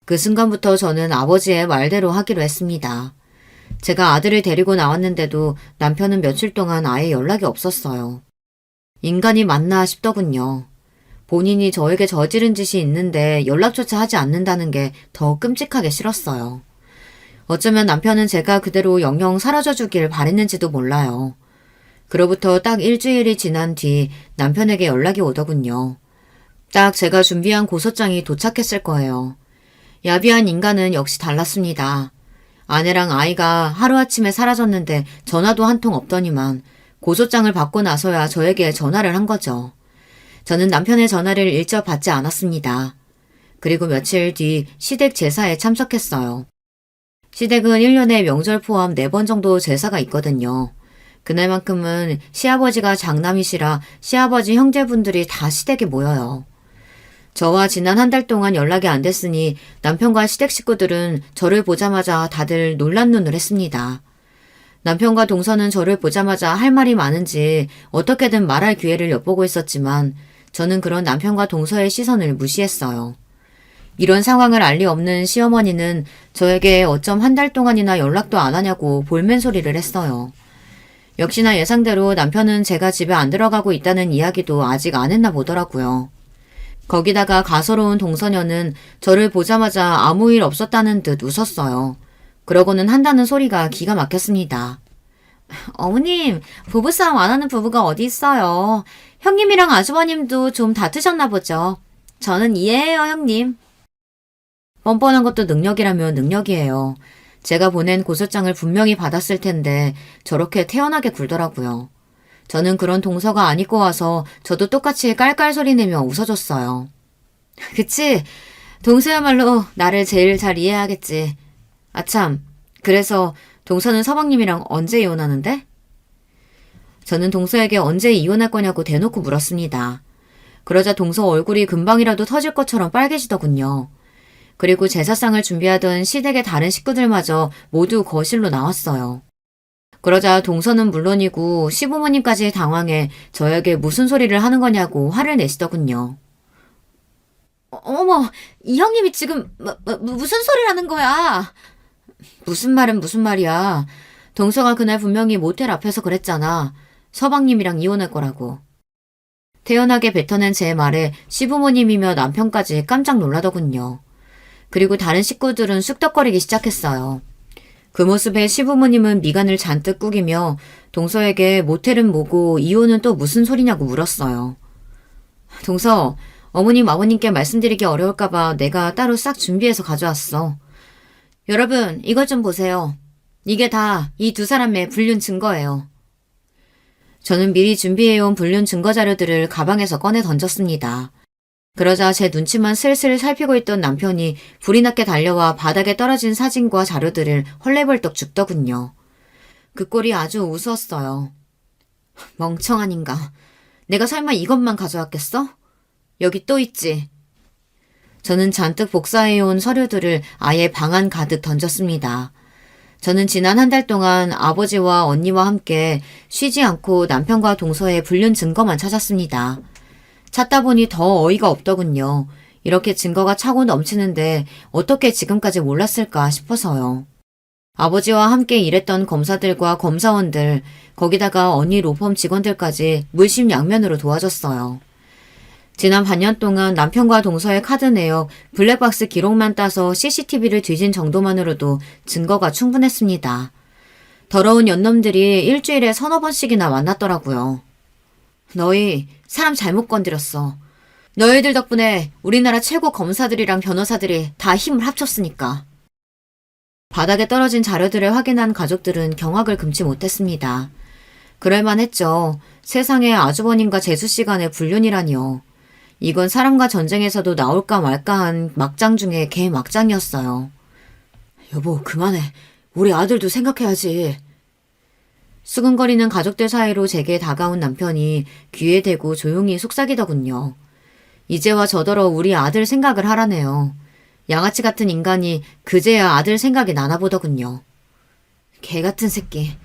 그 순간부터 저는 아버지의 말대로 하기로 했습니다. 제가 아들을 데리고 나왔는데도 남편은 며칠 동안 아예 연락이 없었어요. 인간이 맞나 싶더군요. 본인이 저에게 저지른 짓이 있는데 연락조차 하지 않는다는 게 더 끔찍하게 싫었어요. 어쩌면 남편은 제가 그대로 영영 사라져주길 바랬는지도 몰라요. 그로부터 딱 일주일이 지난 뒤 남편에게 연락이 오더군요. 딱 제가 준비한 고소장이 도착했을 거예요. 야비한 인간은 역시 달랐습니다. 아내랑 아이가 하루아침에 사라졌는데 전화도 한 통 없더니만 고소장을 받고 나서야 저에게 전화를 한 거죠. 저는 남편의 전화를 일절 받지 않았습니다. 그리고 며칠 뒤 시댁 제사에 참석했어요. 시댁은 1년에 명절 포함 4번 정도 제사가 있거든요. 그날만큼은 시아버지가 장남이시라 시아버지 형제분들이 다 시댁에 모여요. 저와 지난 한 달 동안 연락이 안 됐으니 남편과 시댁 식구들은 저를 보자마자 다들 놀란 눈을 했습니다. 남편과 동서는 저를 보자마자 할 말이 많은지 어떻게든 말할 기회를 엿보고 있었지만 저는 그런 남편과 동서의 시선을 무시했어요. 이런 상황을 알 리 없는 시어머니는 저에게 어쩜 한 달 동안이나 연락도 안 하냐고 볼멘 소리를 했어요. 역시나 예상대로 남편은 제가 집에 안 들어가고 있다는 이야기도 아직 안 했나 보더라고요. 거기다가 가소로운 동서녀는 저를 보자마자 아무 일 없었다는 듯 웃었어요. 그러고는 한다는 소리가 기가 막혔습니다. 어머님, 부부싸움 안 하는 부부가 어디 있어요. 형님이랑 아주버님도 좀 다투셨나 보죠. 저는 이해해요, 형님. 뻔뻔한 것도 능력이라면 능력이에요. 제가 보낸 고소장을 분명히 받았을 텐데 저렇게 태연하게 굴더라고요. 저는 그런 동서가 안 입고 와서 저도 똑같이 깔깔 소리 내며 웃어줬어요. 그치? 동서야말로 나를 제일 잘 이해하겠지. 아참, 그래서 동서는 서방님이랑 언제 이혼하는데? 저는 동서에게 언제 이혼할 거냐고 대놓고 물었습니다. 그러자 동서 얼굴이 금방이라도 터질 것처럼 빨개지더군요. 그리고 제사상을 준비하던 시댁의 다른 식구들마저 모두 거실로 나왔어요. 그러자 동서는 물론이고 시부모님까지 당황해 저에게 무슨 소리를 하는 거냐고 화를 내시더군요. 어머, 이 형님이 지금 무슨 소리를 하는 거야? 무슨 말은 무슨 말이야. 동서가 그날 분명히 모텔 앞에서 그랬잖아. 서방님이랑 이혼할 거라고. 태연하게 뱉어낸 제 말에 시부모님이며 남편까지 깜짝 놀라더군요. 그리고 다른 식구들은 쑥덕거리기 시작했어요. 그 모습에 시부모님은 미간을 잔뜩 꾸기며 동서에게 모텔은 뭐고 이혼은 또 무슨 소리냐고 물었어요. 동서, 어머님 아버님께 말씀드리기 어려울까봐 내가 따로 싹 준비해서 가져왔어. 여러분, 이것 좀 보세요. 이게 다 이 두 사람의 불륜 증거예요. 저는 미리 준비해온 불륜 증거 자료들을 가방에서 꺼내 던졌습니다. 그러자 제 눈치만 슬슬 살피고 있던 남편이 불이 났게 달려와 바닥에 떨어진 사진과 자료들을 헐레벌떡 줍더군요. 그 꼴이 아주 우스웠어요. 멍청한인가. 내가 설마 이것만 가져왔겠어? 여기 또 있지. 저는 잔뜩 복사해온 서류들을 아예 방 안 가득 던졌습니다. 저는 지난 한 달 동안 아버지와 언니와 함께 쉬지 않고 남편과 동서의 불륜 증거만 찾았습니다. 찾다 보니 더 어이가 없더군요. 이렇게 증거가 차고 넘치는데 어떻게 지금까지 몰랐을까 싶어서요. 아버지와 함께 일했던 검사들과 검사원들, 거기다가 언니 로펌 직원들까지 물심양면으로 도와줬어요. 지난 반년 동안 남편과 동서의 카드 내역, 블랙박스 기록만 따서 CCTV를 뒤진 정도만으로도 증거가 충분했습니다. 더러운 연놈들이 일주일에 서너 번씩이나 만났더라고요. 너희 사람 잘못 건드렸어. 너희들 덕분에 우리나라 최고 검사들이랑 변호사들이 다 힘을 합쳤으니까. 바닥에 떨어진 자료들을 확인한 가족들은 경악을 금치 못했습니다. 그럴만했죠. 세상에 아주버님과 재수씨 간의 불륜이라니요. 이건 사람과 전쟁에서도 나올까 말까한 막장 중에 개막장이었어요. 여보, 그만해. 우리 아들도 생각해야지. 수근거리는 가족들 사이로 제게 다가온 남편이 귀에 대고 조용히 속삭이더군요. 이제와 저더러 우리 아들 생각을 하라네요. 양아치 같은 인간이 그제야 아들 생각이 나나보더군요. 개 같은 새끼.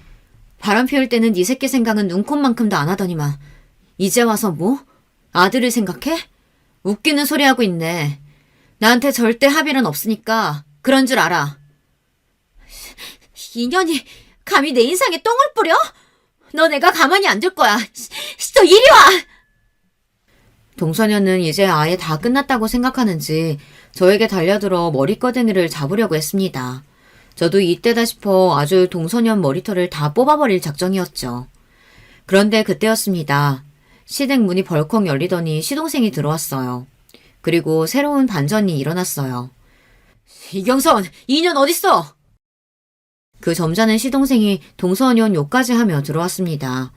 바람 피울 때는 네 새끼 생각은 눈꼽만큼도 안 하더니만 이제 와서 뭐? 아들을 생각해? 웃기는 소리 하고 있네. 나한테 절대 합의는 없으니까 그런 줄 알아. 인연이 감히 내 인상에 똥을 뿌려? 너 내가 가만히 안 둘 거야. 너 이리 와! 동서녀는 이제 아예 다 끝났다고 생각하는지 저에게 달려들어 머리꺼댕이를 잡으려고 했습니다. 저도 이때다 싶어 아주 동서년 머리털을 다 뽑아버릴 작정이었죠. 그런데 그때였습니다. 시댁 문이 벌컥 열리더니 시동생이 들어왔어요. 그리고 새로운 반전이 일어났어요. 이경선, 이년 어딨어? 그 점잖은 시동생이 동서년 욕까지 하며 들어왔습니다.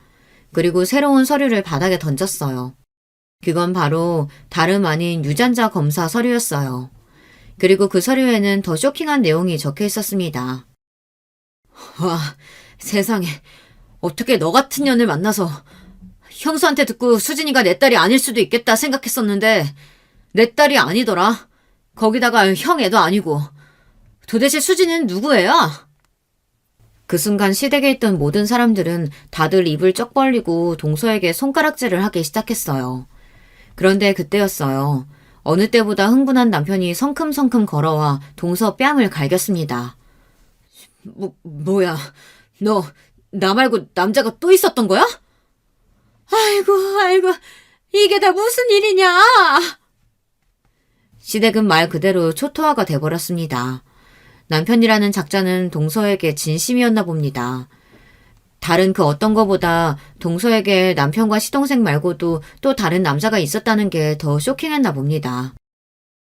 그리고 새로운 서류를 바닥에 던졌어요. 그건 바로 다름 아닌 유전자 검사 서류였어요. 그리고 그 서류에는 더 쇼킹한 내용이 적혀 있었습니다. 와, 세상에. 어떻게 너 같은 년을 만나서 형수한테 듣고 수진이가 내 딸이 아닐 수도 있겠다 생각했었는데 내 딸이 아니더라. 거기다가 형 애도 아니고. 도대체 수진이는 누구예요? 그 순간 시댁에 있던 모든 사람들은 다들 입을 쩍 벌리고 동서에게 손가락질을 하기 시작했어요. 그런데 그때였어요. 어느 때보다 흥분한 남편이 성큼성큼 걸어와 동서 뺨을 갈겼습니다. 뭐야. 너 나 말고 남자가 또 있었던 거야? 아이고, 이게 다 무슨 일이냐? 시댁은 말 그대로 초토화가 돼버렸습니다. 남편이라는 작자는 동서에게 진심이었나 봅니다. 다른 그 어떤 거보다 동서에게 남편과 시동생 말고도 또 다른 남자가 있었다는 게 더 쇼킹했나 봅니다.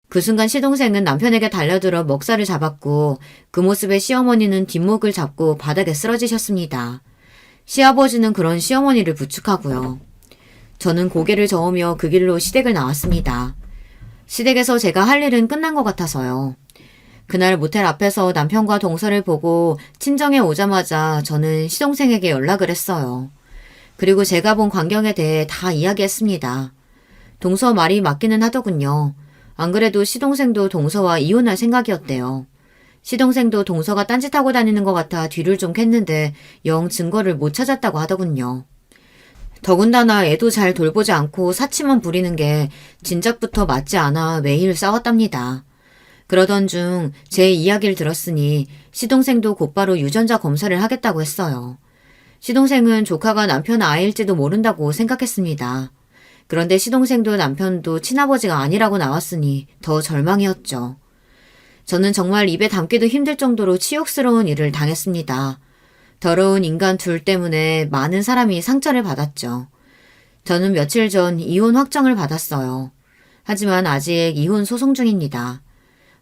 그 순간 시동생은 남편에게 달려들어 먹살을 잡았고 그 모습에 시어머니는 뒷목을 잡고 바닥에 쓰러지셨습니다. 시아버지는 그런 시어머니를 부축하고요. 저는 고개를 저으며 그 길로 시댁을 나왔습니다. 시댁에서 제가 할 일은 끝난 것 같아서요. 그날 모텔 앞에서 남편과 동서를 보고 친정에 오자마자 저는 시동생에게 연락을 했어요. 그리고 제가 본 광경에 대해 다 이야기했습니다. 동서 말이 맞기는 하더군요. 안 그래도 시동생도 동서와 이혼할 생각이었대요. 시동생도 동서가 딴짓하고 다니는 것 같아 뒤를 좀 캤는데 영 증거를 못 찾았다고 하더군요. 더군다나 애도 잘 돌보지 않고 사치만 부리는 게 진작부터 맞지 않아 매일 싸웠답니다. 그러던 중 제 이야기를 들었으니 시동생도 곧바로 유전자 검사를 하겠다고 했어요. 시동생은 조카가 남편 아이일지도 모른다고 생각했습니다. 그런데 시동생도 남편도 친아버지가 아니라고 나왔으니 더 절망이었죠. 저는 정말 입에 담기도 힘들 정도로 치욕스러운 일을 당했습니다. 더러운 인간 둘 때문에 많은 사람이 상처를 받았죠. 저는 며칠 전 이혼 확정을 받았어요. 하지만 아직 이혼 소송 중입니다.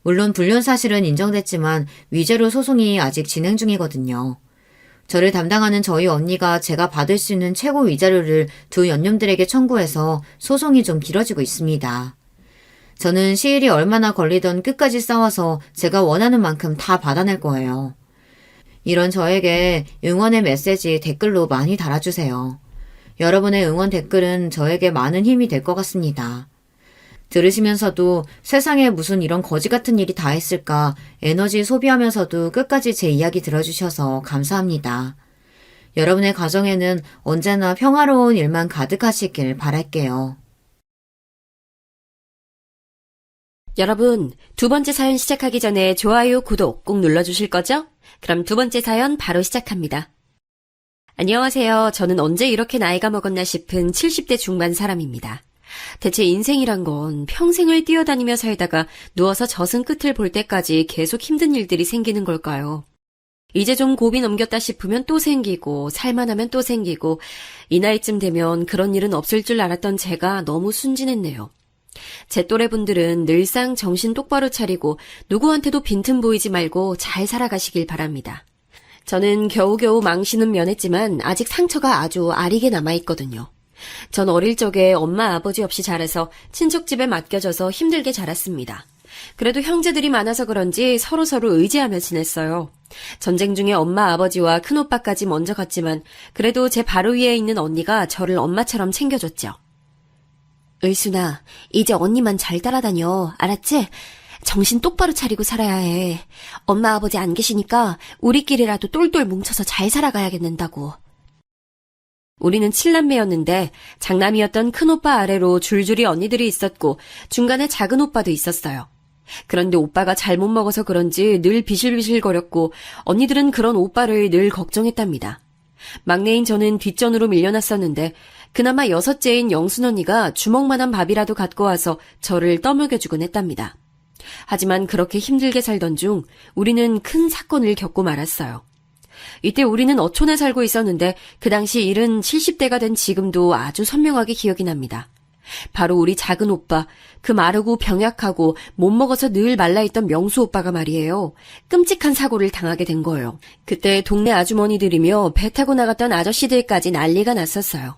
물론 불륜 사실은 인정됐지만 위자료 소송이 아직 진행 중이거든요. 저를 담당하는 저희 언니가 제가 받을 수 있는 최고 위자료를 두 연념들에게 청구해서 소송이 좀 길어지고 있습니다. 저는 시일이 얼마나 걸리던 끝까지 싸워서 제가 원하는 만큼 다 받아낼 거예요. 이런 저에게 응원의 메시지 댓글로 많이 달아주세요. 여러분의 응원 댓글은 저에게 많은 힘이 될 것 같습니다. 들으시면서도 세상에 무슨 이런 거지 같은 일이 다 있을까 에너지 소비하면서도 끝까지 제 이야기 들어주셔서 감사합니다. 여러분의 가정에는 언제나 평화로운 일만 가득하시길 바랄게요. 여러분, 두 번째 사연 시작하기 전에 좋아요, 구독 꼭 눌러주실 거죠? 그럼 두 번째 사연 바로 시작합니다. 안녕하세요. 저는 언제 이렇게 나이가 먹었나 싶은 70대 중반 사람입니다. 대체 인생이란 건 평생을 뛰어다니며 살다가 누워서 젖은 끝을 볼 때까지 계속 힘든 일들이 생기는 걸까요? 이제 좀 고비 넘겼다 싶으면 또 생기고 살만하면 또 생기고 이 나이쯤 되면 그런 일은 없을 줄 알았던 제가 너무 순진했네요. 제 또래분들은 늘상 정신 똑바로 차리고 누구한테도 빈틈 보이지 말고 잘 살아가시길 바랍니다. 저는 겨우겨우 망신은 면했지만 아직 상처가 아주 아리게 남아있거든요. 전 어릴 적에 엄마 아버지 없이 자라서 친척 집에 맡겨져서 힘들게 자랐습니다. 그래도 형제들이 많아서 그런지 서로서로 의지하며 지냈어요. 전쟁 중에 엄마 아버지와 큰오빠까지 먼저 갔지만 그래도 제 바로 위에 있는 언니가 저를 엄마처럼 챙겨줬죠. 을순아, 이제 언니만 잘 따라다녀. 알았지? 정신 똑바로 차리고 살아야 해. 엄마 아버지 안 계시니까 우리끼리라도 똘똘 뭉쳐서 잘 살아가야겠는다고. 우리는 7남매였는데 장남이었던 큰오빠 아래로 줄줄이 언니들이 있었고 중간에 작은 오빠도 있었어요. 그런데 오빠가 잘못 먹어서 그런지 늘 비실비실거렸고 언니들은 그런 오빠를 늘 걱정했답니다. 막내인 저는 뒷전으로 밀려났었는데 그나마 여섯째인 영순 언니가 주먹만한 밥이라도 갖고 와서 저를 떠먹여주곤 했답니다. 하지만 그렇게 힘들게 살던 중 우리는 큰 사건을 겪고 말았어요. 이때 우리는 어촌에 살고 있었는데 그 당시 일은 70대가 된 지금도 아주 선명하게 기억이 납니다. 바로 우리 작은 오빠, 그 마르고 병약하고 못 먹어서 늘 말라있던 명수 오빠가 말이에요. 끔찍한 사고를 당하게 된 거예요. 그때 동네 아주머니들이며 배 타고 나갔던 아저씨들까지 난리가 났었어요.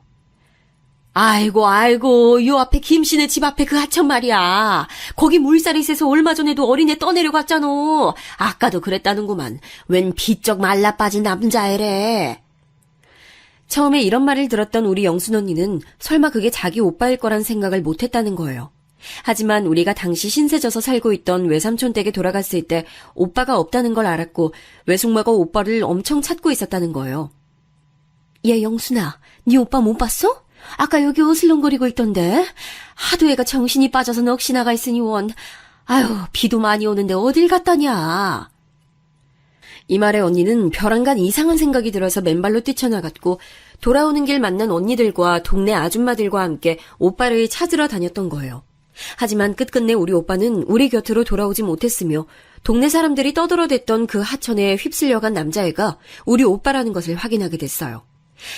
아이고, 요 앞에 김씨네 집 앞에 그 하천 말이야. 거기 물살이 세서 얼마 전에도 어린애 떠내려갔잖아. 아까도 그랬다는구만. 웬 비쩍 말라 빠진 남자애래. 처음에 이런 말을 들었던 우리 영순 언니는 설마 그게 자기 오빠일 거란 생각을 못했다는 거예요. 하지만 우리가 당시 신세져서 살고 있던 외삼촌 댁에 돌아갔을 때 오빠가 없다는 걸 알았고 외숙모가 오빠를 엄청 찾고 있었다는 거예요. 얘 영순아, 네 오빠 못 봤어? 아까 여기 어슬렁거리고 있던데. 하도 애가 정신이 빠져서 넋이 나가 있으니 원. 아유, 비도 많이 오는데 어딜 갔다냐. 이 말에 언니는 벼랑간 이상한 생각이 들어서 맨발로 뛰쳐나갔고 돌아오는 길 만난 언니들과 동네 아줌마들과 함께 오빠를 찾으러 다녔던 거예요. 하지만 끝끝내 우리 오빠는 우리 곁으로 돌아오지 못했으며 동네 사람들이 떠들어댔던 그 하천에 휩쓸려간 남자애가 우리 오빠라는 것을 확인하게 됐어요.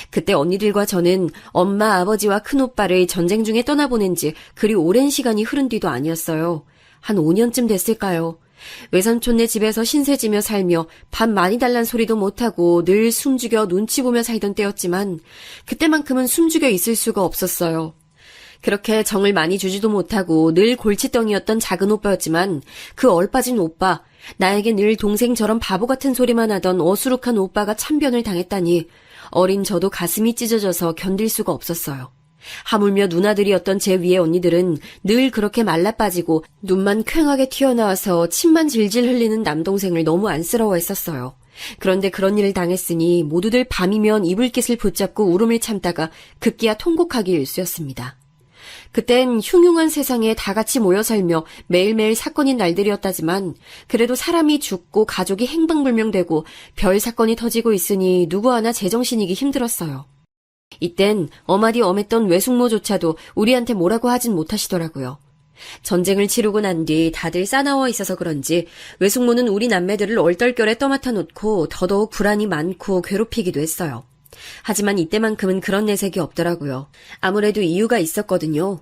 그때 언니들과 저는 엄마, 아버지와 큰오빠를 전쟁 중에 떠나보낸 지 그리 오랜 시간이 흐른 뒤도 아니었어요. 한 5년쯤 됐을까요? 외삼촌네 집에서 신세지며 살며 밥 많이 달란 소리도 못하고 늘 숨죽여 눈치 보며 살던 때였지만 그때만큼은 숨죽여 있을 수가 없었어요. 그렇게 정을 많이 주지도 못하고 늘 골칫덩이였던 작은 오빠였지만 그 얼빠진 오빠, 나에게 늘 동생처럼 바보 같은 소리만 하던 어수룩한 오빠가 참변을 당했다니 어린 저도 가슴이 찢어져서 견딜 수가 없었어요. 하물며 누나들이었던 제 위에 언니들은 늘 그렇게 말라 빠지고 눈만 퀭하게 튀어나와서 침만 질질 흘리는 남동생을 너무 안쓰러워했었어요. 그런데 그런 일을 당했으니 모두들 밤이면 이불깃을 붙잡고 울음을 참다가 급기야 통곡하기 일쑤였습니다. 그땐 흉흉한 세상에 다 같이 모여 살며 매일매일 사건인 날들이었다지만 그래도 사람이 죽고 가족이 행방불명되고 별 사건이 터지고 있으니 누구 하나 제정신이기 힘들었어요. 이땐 엄하디 엄했던 외숙모조차도 우리한테 뭐라고 하진 못하시더라고요. 전쟁을 치르고 난 뒤 다들 싸나워 있어서 그런지 외숙모는 우리 남매들을 얼떨결에 떠맡아 놓고 더더욱 불안이 많고 괴롭히기도 했어요. 하지만 이때만큼은 그런 내색이 없더라고요. 아무래도 이유가 있었거든요.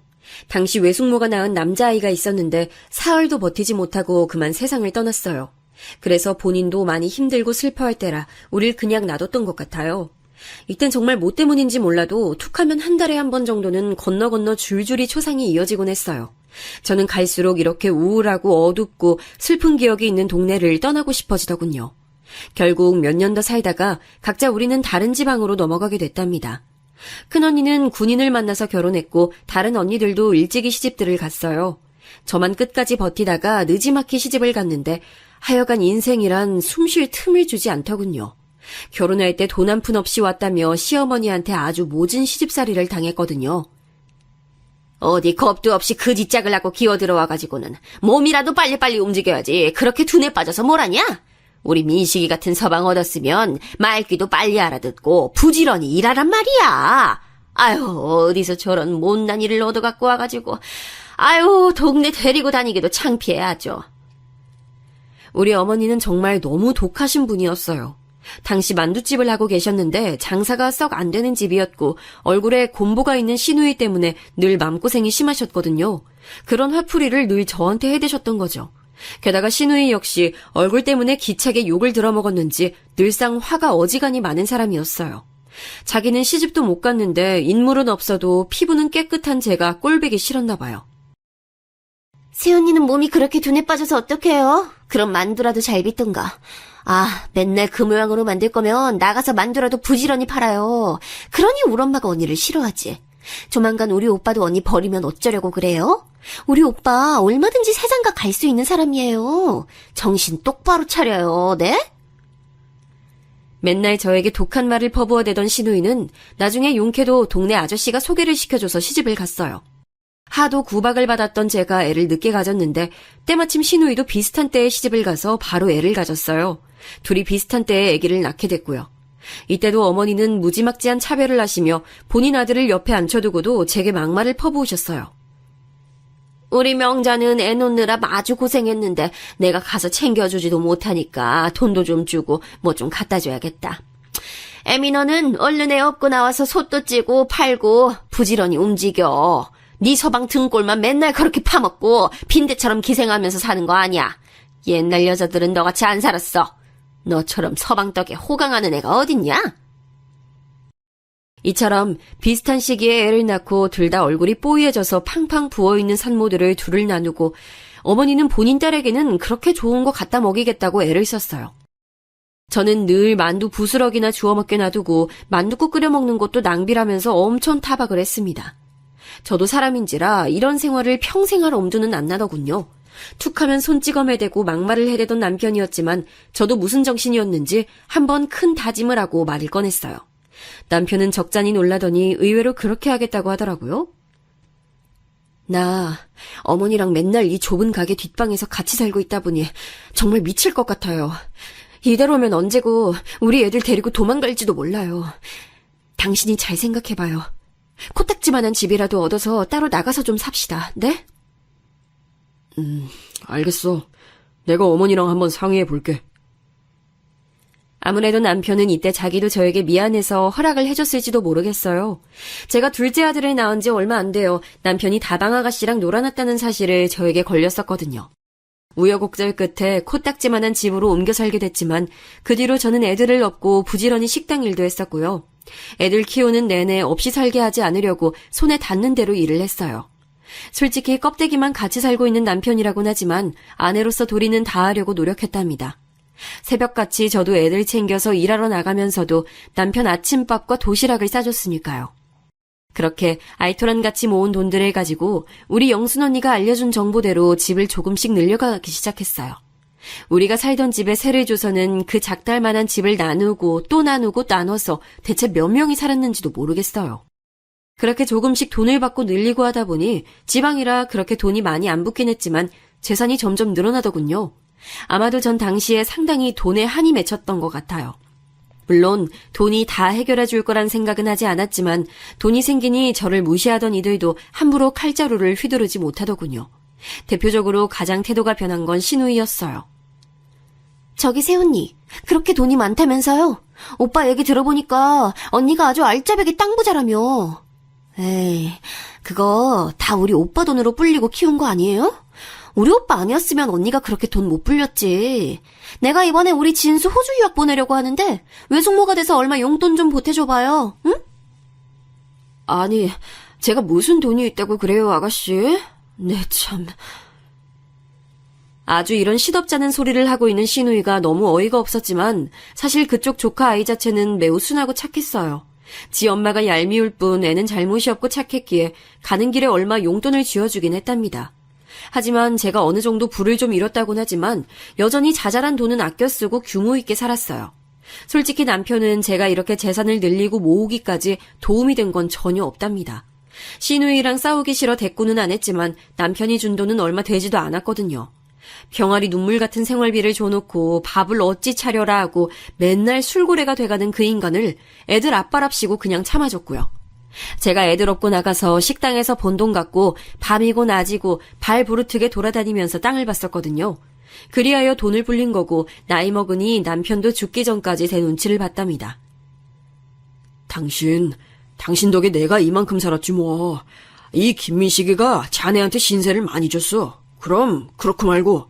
당시 외숙모가 낳은 남자아이가 있었는데 사흘도 버티지 못하고 그만 세상을 떠났어요. 그래서 본인도 많이 힘들고 슬퍼할 때라 우릴 그냥 놔뒀던 것 같아요. 이땐 정말 뭐 때문인지 몰라도 툭하면 한 달에 한 번 정도는 건너 줄줄이 초상이 이어지곤 했어요. 저는 갈수록 이렇게 우울하고 어둡고 슬픈 기억이 있는 동네를 떠나고 싶어지더군요. 결국 몇 년 더 살다가 각자 우리는 다른 지방으로 넘어가게 됐답니다. 큰언니는 군인을 만나서 결혼했고 다른 언니들도 일찍이 시집들을 갔어요. 저만 끝까지 버티다가 느지막이 시집을 갔는데 하여간 인생이란 숨 쉴 틈을 주지 않더군요. 결혼할 때 돈 한 푼 없이 왔다며 시어머니한테 아주 모진 시집살이를 당했거든요. 어디 겁도 없이 그 뒷짝을 하고 기어 들어와가지고는 몸이라도 빨리빨리 움직여야지 그렇게 둔에 빠져서 뭘 하냐? 우리 민식이 같은 서방 얻었으면 말귀도 빨리 알아듣고 부지런히 일하란 말이야. 아유, 어디서 저런 못난 일을 얻어갖고 와가지고 아유, 동네 데리고 다니기도 창피해 하죠. 우리 어머니는 정말 너무 독하신 분이었어요. 당시 만두집을 하고 계셨는데 장사가 썩 안 되는 집이었고 얼굴에 곰보가 있는 시누이 때문에 늘 맘고생이 심하셨거든요. 그런 화풀이를 늘 저한테 해대셨던 거죠. 게다가 시누이 역시 얼굴 때문에 기차게 욕을 들어먹었는지 늘상 화가 어지간히 많은 사람이었어요. 자기는 시집도 못 갔는데 인물은 없어도 피부는 깨끗한 제가 꼴보기 싫었나 봐요. 새언니는 몸이 그렇게 둔에 빠져서 어떡해요? 그럼 만두라도 잘 빚던가. 아, 맨날 그 모양으로 만들 거면 나가서 만두라도 부지런히 팔아요. 그러니 우리 엄마가 언니를 싫어하지. 조만간 우리 오빠도 언니 버리면 어쩌려고 그래요? 우리 오빠 얼마든지 세상가 갈 수 있는 사람이에요. 정신 똑바로 차려요, 네? 맨날 저에게 독한 말을 퍼부어대던 시누이는 나중에 용케도 동네 아저씨가 소개를 시켜줘서 시집을 갔어요. 하도 구박을 받았던 제가 애를 늦게 가졌는데 때마침 시누이도 비슷한 때에 시집을 가서 바로 애를 가졌어요. 둘이 비슷한 때에 아기를 낳게 됐고요. 이때도 어머니는 무지막지한 차별을 하시며 본인 아들을 옆에 앉혀두고도 제게 막말을 퍼부으셨어요. 우리 명자는 애 놓느라 아주 고생했는데 내가 가서 챙겨주지도 못하니까 돈도 좀 주고 뭐 좀 갖다 줘야겠다. 애미 너는 얼른 애 업고 나와서 솥도 찌고 팔고 부지런히 움직여. 네 서방 등골만 맨날 그렇게 파먹고 빈대처럼 기생하면서 사는 거 아니야. 옛날 여자들은 너같이 안 살았어. 너처럼 서방 떡에 호강하는 애가 어딨냐? 이처럼 비슷한 시기에 애를 낳고 둘 다 얼굴이 뽀얘져서 팡팡 부어있는 산모들을 둘을 나누고 어머니는 본인 딸에게는 그렇게 좋은 거 갖다 먹이겠다고 애를 썼어요. 저는 늘 만두 부스럭이나 주워 먹게 놔두고 만두국 끓여 먹는 것도 낭비라면서 엄청 타박을 했습니다. 저도 사람인지라 이런 생활을 평생 할 엄두는 안 나더군요. 툭하면 손찌검 해대고 막말을 해대던 남편이었지만 저도 무슨 정신이었는지 한번 큰 다짐을 하고 말을 꺼냈어요. 남편은 적잖이 놀라더니 의외로 그렇게 하겠다고 하더라고요. 나 어머니랑 맨날 이 좁은 가게 뒷방에서 같이 살고 있다 보니 정말 미칠 것 같아요. 이대로면 언제고 우리 애들 데리고 도망갈지도 몰라요. 당신이 잘 생각해봐요. 코딱지만한 집이라도 얻어서 따로 나가서 좀 삽시다. 네? 알겠어. 내가 어머니랑 한번 상의해 볼게. 아무래도 남편은 이때 자기도 저에게 미안해서 허락을 해줬을지도 모르겠어요. 제가 둘째 아들을 낳은 지 얼마 안 돼요. 남편이 다방 아가씨랑 놀아났다는 사실을 저에게 걸렸었거든요. 우여곡절 끝에 코딱지만한 집으로 옮겨 살게 됐지만 그 뒤로 저는 애들을 업고 부지런히 식당 일도 했었고요. 애들 키우는 내내 없이 살게 하지 않으려고 손에 닿는 대로 일을 했어요. 솔직히 껍데기만 같이 살고 있는 남편이라곤 하지만 아내로서 도리는 다하려고 노력했답니다. 새벽같이 저도 애들 챙겨서 일하러 나가면서도 남편 아침밥과 도시락을 싸줬으니까요. 그렇게 알토란같이 모은 돈들을 가지고 우리 영순 언니가 알려준 정보대로 집을 조금씩 늘려가기 시작했어요. 우리가 살던 집에 세를 줘서는 그 작달만한 집을 나누고 또 나누고 나눠서 대체 몇 명이 살았는지도 모르겠어요. 그렇게 조금씩 돈을 받고 늘리고 하다 보니 지방이라 그렇게 돈이 많이 안 붙긴 했지만 재산이 점점 늘어나더군요. 아마도 전 당시에 상당히 돈에 한이 맺혔던 것 같아요. 물론 돈이 다 해결해 줄 거란 생각은 하지 않았지만 돈이 생기니 저를 무시하던 이들도 함부로 칼자루를 휘두르지 못하더군요. 대표적으로 가장 태도가 변한 건 신우이였어요. 저기 새언니, 그렇게 돈이 많다면서요? 오빠 얘기 들어보니까 언니가 아주 알짜배기 땅 부자라며. 에이, 그거 다 우리 오빠 돈으로 불리고 키운 거 아니에요? 우리 오빠 아니었으면 언니가 그렇게 돈 못 불렸지. 내가 이번에 우리 진수 호주 유학 보내려고 하는데 외숙모가 돼서 얼마 용돈 좀 보태줘봐요, 응? 아니, 제가 무슨 돈이 있다고 그래요, 아가씨? 네, 참. 아주 이런 시덥잖은 소리를 하고 있는 신우이가 너무 어이가 없었지만 사실 그쪽 조카 아이 자체는 매우 순하고 착했어요. 지 엄마가 얄미울 뿐 애는 잘못이 없고 착했기에 가는 길에 얼마 용돈을 쥐어주긴 했답니다. 하지만 제가 어느 정도 부를 좀 잃었다곤 하지만 여전히 자잘한 돈은 아껴 쓰고 규모 있게 살았어요. 솔직히 남편은 제가 이렇게 재산을 늘리고 모으기까지 도움이 된 건 전혀 없답니다. 신우이랑 싸우기 싫어 대꾸는 안 했지만 남편이 준 돈은 얼마 되지도 않았거든요. 병아리 눈물 같은 생활비를 줘놓고 밥을 어찌 차려라 하고 맨날 술고래가 돼가는 그 인간을 애들 아빠랍시고 그냥 참아줬고요. 제가 애들 업고 나가서 식당에서 번 돈 갖고 밤이고 낮이고 발 부르트게 돌아다니면서 땅을 봤었거든요. 그리하여 돈을 불린 거고 나이 먹으니 남편도 죽기 전까지 제 눈치를 봤답니다. 당신 덕에 내가 이만큼 살았지 뭐. 이 김민식이가 자네한테 신세를 많이 줬어. 그럼 그렇고 말고.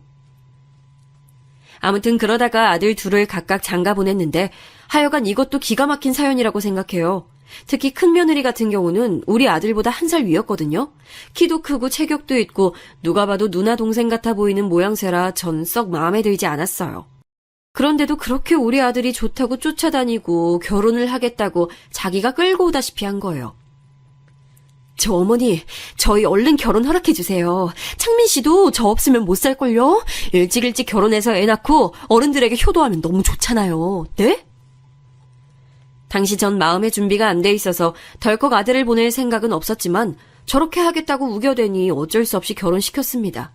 아무튼 그러다가 아들 둘을 각각 장가 보냈는데 하여간 이것도 기가 막힌 사연이라고 생각해요. 특히 큰 며느리 같은 경우는 우리 아들보다 1살 위였거든요. 키도 크고 체격도 있고 누가 봐도 누나 동생 같아 보이는 모양새라 전 썩 마음에 들지 않았어요. 그런데도 그렇게 우리 아들이 좋다고 쫓아다니고 결혼을 하겠다고 자기가 끌고 오다시피 한 거예요. 저 어머니, 저희 얼른 결혼 허락해주세요. 창민 씨도 저 없으면 못 살걸요? 일찍 결혼해서 애 낳고 어른들에게 효도하면 너무 좋잖아요. 네? 당시 전 마음의 준비가 안 돼 있어서 덜컥 아들을 보낼 생각은 없었지만 저렇게 하겠다고 우겨대니 어쩔 수 없이 결혼시켰습니다.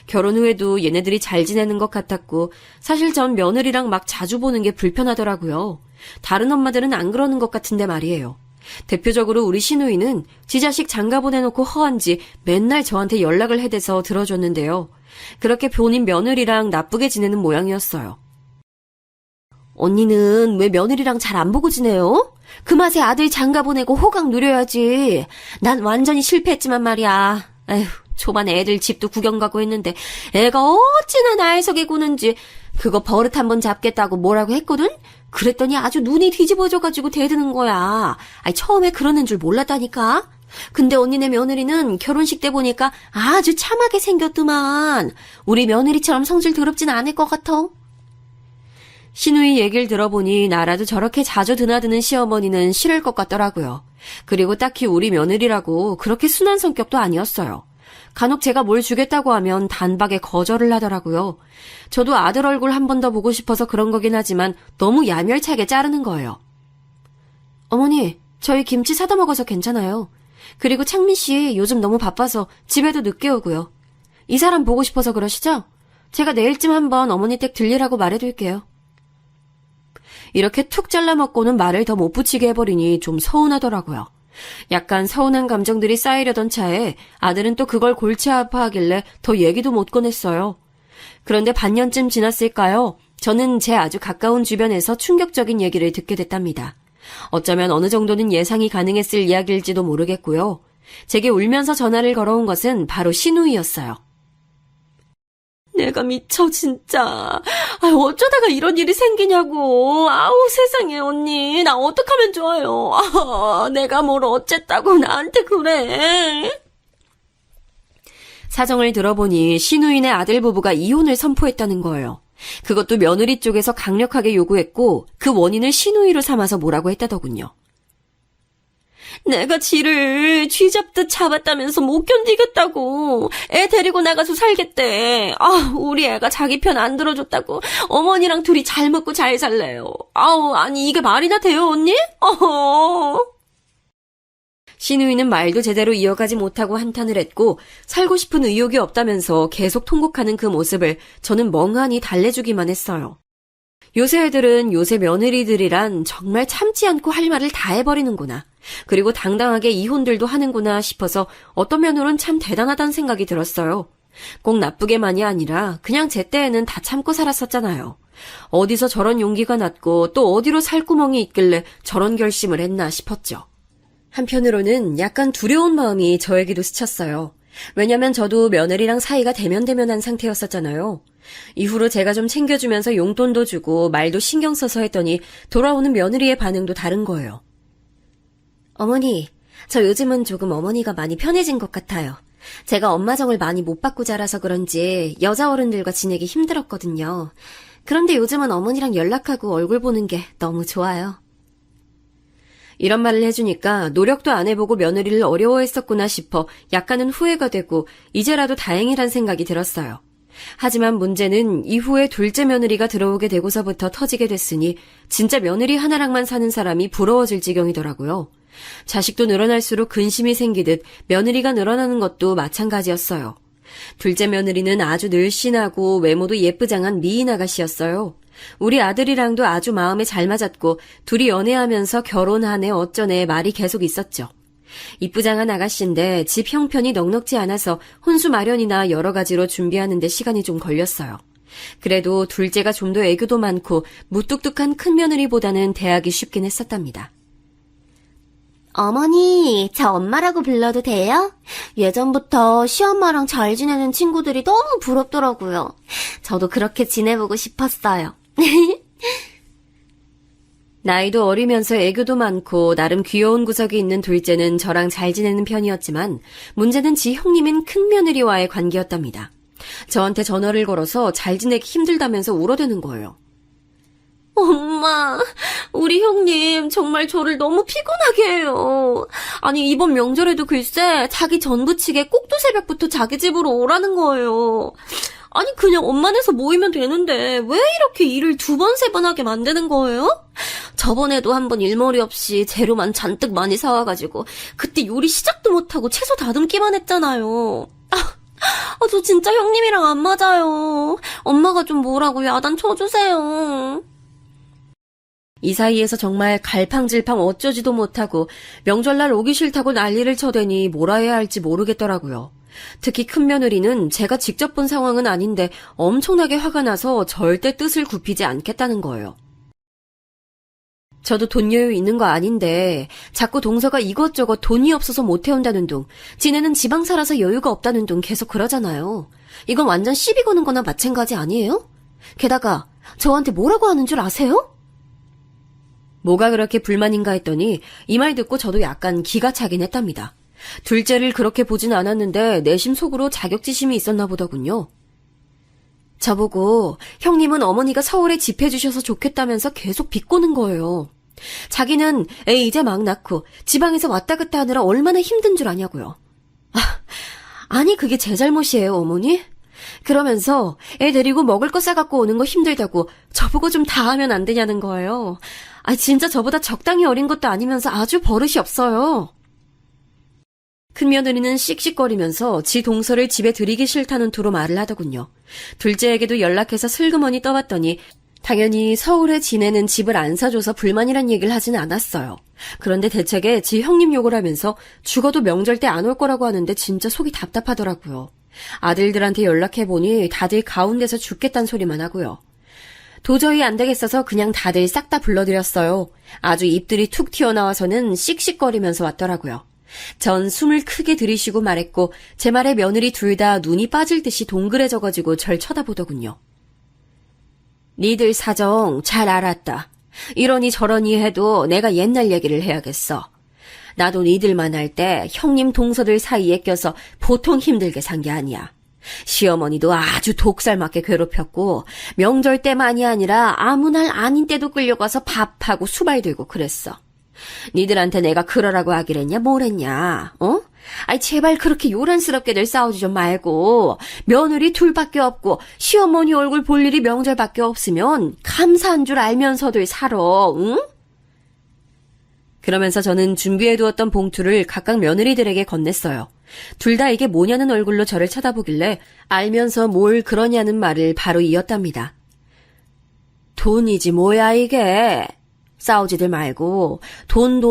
결혼 후에도 얘네들이 잘 지내는 것 같았고 사실 전 며느리랑 막 자주 보는 게 불편하더라고요. 다른 엄마들은 안 그러는 것 같은데 말이에요. 대표적으로 우리 신우이는 지 자식 장가 보내놓고 허한지 맨날 저한테 연락을 해대서 들어줬는데요. 그렇게 본인 며느리랑 나쁘게 지내는 모양이었어요. 언니는 왜 며느리랑 잘 안 보고 지내요? 그 맛에 아들 장가 보내고 호강 누려야지. 난 완전히 실패했지만 말이야. 에휴, 초반에 애들 집도 구경 가고 했는데 애가 어찌나 나혜석이 구는지 그거 버릇 한번 잡겠다고 뭐라고 했거든? 그랬더니 아주 눈이 뒤집어져가지고 대드는 거야. 아니, 처음에 그러는 줄 몰랐다니까. 근데 언니네 며느리는 결혼식 때 보니까 아주 참하게 생겼더만. 우리 며느리처럼 성질 더럽진 않을 것 같아. 신우이 얘기를 들어보니 나라도 저렇게 자주 드나드는 시어머니는 싫을 것 같더라고요. 그리고 딱히 우리 며느리라고 그렇게 순한 성격도 아니었어요. 간혹 제가 뭘 주겠다고 하면 단박에 거절을 하더라고요. 저도 아들 얼굴 한 번 더 보고 싶어서 그런 거긴 하지만 너무 야멸차게 자르는 거예요. 어머니, 저희 김치 사다 먹어서 괜찮아요. 그리고 창민 씨 요즘 너무 바빠서 집에도 늦게 오고요. 이 사람 보고 싶어서 그러시죠? 제가 내일쯤 한번 어머니 댁 들리라고 말해둘게요. 이렇게 툭 잘라먹고는 말을 더 못 붙이게 해버리니 좀 서운하더라고요. 약간 서운한 감정들이 쌓이려던 차에 아들은 또 그걸 골치 아파하길래 더 얘기도 못 꺼냈어요. 그런데 반년쯤 지났을까요? 저는 제 아주 가까운 주변에서 충격적인 얘기를 듣게 됐답니다. 어쩌면 어느 정도는 예상이 가능했을 이야기일지도 모르겠고요. 제게 울면서 전화를 걸어온 것은 바로 신우이였어요. 내가 미쳐 진짜. 어쩌다가 이런 일이 생기냐고. 아우 세상에 언니. 나 어떡하면 좋아요. 내가 뭘 어쨌다고 나한테 그래. 사정을 들어보니 신우인의 아들 부부가 이혼을 선포했다는 거예요. 그것도 며느리 쪽에서 강력하게 요구했고 그 원인을 신우이로 삼아서 뭐라고 했다더군요. 내가 지를 쥐잡듯 잡았다면서 못 견디겠다고. 애 데리고 나가서 살겠대. 우리 애가 자기 편 안 들어줬다고 어머니랑 둘이 잘 먹고 잘 살래요. 아니 이게 말이나 돼요, 언니? 신우이는 말도 제대로 이어가지 못하고 한탄을 했고 살고 싶은 의욕이 없다면서 계속 통곡하는 그 모습을 저는 멍하니 달래주기만 했어요. 요새 애들은 요새 며느리들이란 정말 참지 않고 할 말을 다 해버리는구나. 그리고 당당하게 이혼들도 하는구나 싶어서 어떤 면으로는 참 대단하다는 생각이 들었어요. 꼭 나쁘게만이 아니라 그냥 제 때에는 다 참고 살았었잖아요. 어디서 저런 용기가 났고 또 어디로 살구멍이 있길래 저런 결심을 했나 싶었죠. 한편으로는 약간 두려운 마음이 저에게도 스쳤어요. 왜냐면 저도 며느리랑 사이가 대면대면한 상태였었잖아요. 이후로 제가 좀 챙겨주면서 용돈도 주고 말도 신경 써서 했더니 돌아오는 며느리의 반응도 다른 거예요. 어머니, 저 요즘은 조금 어머니가 많이 편해진 것 같아요. 제가 엄마 정을 많이 못 받고 자라서 그런지 여자 어른들과 지내기 힘들었거든요. 그런데 요즘은 어머니랑 연락하고 얼굴 보는 게 너무 좋아요. 이런 말을 해주니까 노력도 안 해보고 며느리를 어려워했었구나 싶어 약간은 후회가 되고 이제라도 다행이란 생각이 들었어요. 하지만 문제는 이후에 둘째 며느리가 들어오게 되고서부터 터지게 됐으니 진짜 며느리 하나랑만 사는 사람이 부러워질 지경이더라고요. 자식도 늘어날수록 근심이 생기듯 며느리가 늘어나는 것도 마찬가지였어요. 둘째 며느리는 아주 늘씬하고 외모도 예쁘장한 미인 아가씨였어요. 우리 아들이랑도 아주 마음에 잘 맞았고 둘이 연애하면서 결혼하네 어쩌네 말이 계속 있었죠. 이쁘장한 아가씨인데 집 형편이 넉넉지 않아서 혼수 마련이나 여러 가지로 준비하는 데 시간이 좀 걸렸어요. 그래도 둘째가 좀 더 애교도 많고 무뚝뚝한 큰며느리보다는 대하기 쉽긴 했었답니다. 어머니, 저 엄마라고 불러도 돼요? 예전부터 시엄마랑 잘 지내는 친구들이 너무 부럽더라고요. 저도 그렇게 지내보고 싶었어요. 나이도 어리면서 애교도 많고 나름 귀여운 구석이 있는 둘째는 저랑 잘 지내는 편이었지만 문제는 지 형님인 큰며느리와의 관계였답니다. 저한테 전화를 걸어서 잘 지내기 힘들다면서 울어대는 거예요. 엄마, 우리 형님 정말 저를 너무 피곤하게 해요. 아니 이번 명절에도 글쎄 자기 전 부치게 꼭두 새벽부터 자기 집으로 오라는 거예요. 아니 그냥 엄마네서 모이면 되는데 왜 이렇게 일을 2번, 3번 하게 만드는 거예요? 저번에도 한번 일머리 없이 재료만 잔뜩 많이 사와가지고 그때 요리 시작도 못하고 채소 다듬기만 했잖아요. 저 진짜 형님이랑 안 맞아요. 엄마가 좀 뭐라고 야단 쳐주세요. 이 사이에서 정말 갈팡질팡 어쩌지도 못하고 명절날 오기 싫다고 난리를 쳐대니 뭐라 해야 할지 모르겠더라고요. 특히 큰며느리는 제가 직접 본 상황은 아닌데 엄청나게 화가 나서 절대 뜻을 굽히지 않겠다는 거예요. 저도 돈 여유 있는 거 아닌데 자꾸 동서가 이것저것 돈이 없어서 못 해온다는 둥, 지네는 지방 살아서 여유가 없다는 둥 계속 그러잖아요. 이건 완전 시비 거는 거나 마찬가지 아니에요? 게다가 저한테 뭐라고 하는 줄 아세요? 뭐가 그렇게 불만인가 했더니 이 말 듣고 저도 약간 기가 차긴 했답니다. 둘째를 그렇게 보진 않았는데 내심 속으로 자격지심이 있었나 보더군요. 저보고 형님은 어머니가 서울에 집 해주셔서 좋겠다면서 계속 비꼬는 거예요. 자기는 애 이제 막 낳고 지방에서 왔다 갔다 하느라 얼마나 힘든 줄 아냐고요. 아니 그게 제 잘못이에요 어머니? 그러면서 애 데리고 먹을 거 싸갖고 오는 거 힘들다고 저보고 좀 다 하면 안 되냐는 거예요. 진짜 저보다 적당히 어린 것도 아니면서 아주 버릇이 없어요. 큰며느리는 씩씩거리면서 지 동서를 집에 들이기 싫다는 투로 말을 하더군요. 둘째에게도 연락해서 슬그머니 떠봤더니 당연히 서울에 지내는 집을 안 사줘서 불만이란 얘기를 하진 않았어요. 그런데 대책에 지 형님 욕을 하면서 죽어도 명절 때 안 올 거라고 하는데 진짜 속이 답답하더라고요. 아들들한테 연락해보니 다들 가운데서 죽겠다는 소리만 하고요. 도저히 안 되겠어서 그냥 다들 싹 다 불러드렸어요. 아주 입들이 툭 튀어나와서는 씩씩거리면서 왔더라고요. 전 숨을 크게 들이쉬고 말했고 제 말에 며느리 둘 다 눈이 빠질 듯이 동그래져가지고 절 쳐다보더군요. 니들 사정 잘 알았다. 이러니 저러니 해도 내가 옛날 얘기를 해야겠어. 나도 니들만 할 때 형님 동서들 사이에 껴서 보통 힘들게 산 게 아니야. 시어머니도 아주 독살맞게 괴롭혔고 명절 때만이 아니라 아무 날 아닌 때도 끌려가서 밥하고 수발 들고 그랬어. 니들한테 내가 그러라고 하기랬냐, 뭐랬냐, 어? 아이, 제발 그렇게 요란스럽게들 싸우지 좀 말고, 며느리 둘밖에 없고, 시어머니 얼굴 볼 일이 명절밖에 없으면, 감사한 줄 알면서도 살아, 응? 그러면서 저는 준비해두었던 봉투를 각각 며느리들에게 건넸어요. 둘 다 이게 뭐냐는 얼굴로 저를 쳐다보길래 알면서 뭘 그러냐는 말을 바로 이었답니다. 돈이지 뭐야 이게. 싸우지들 말고 돈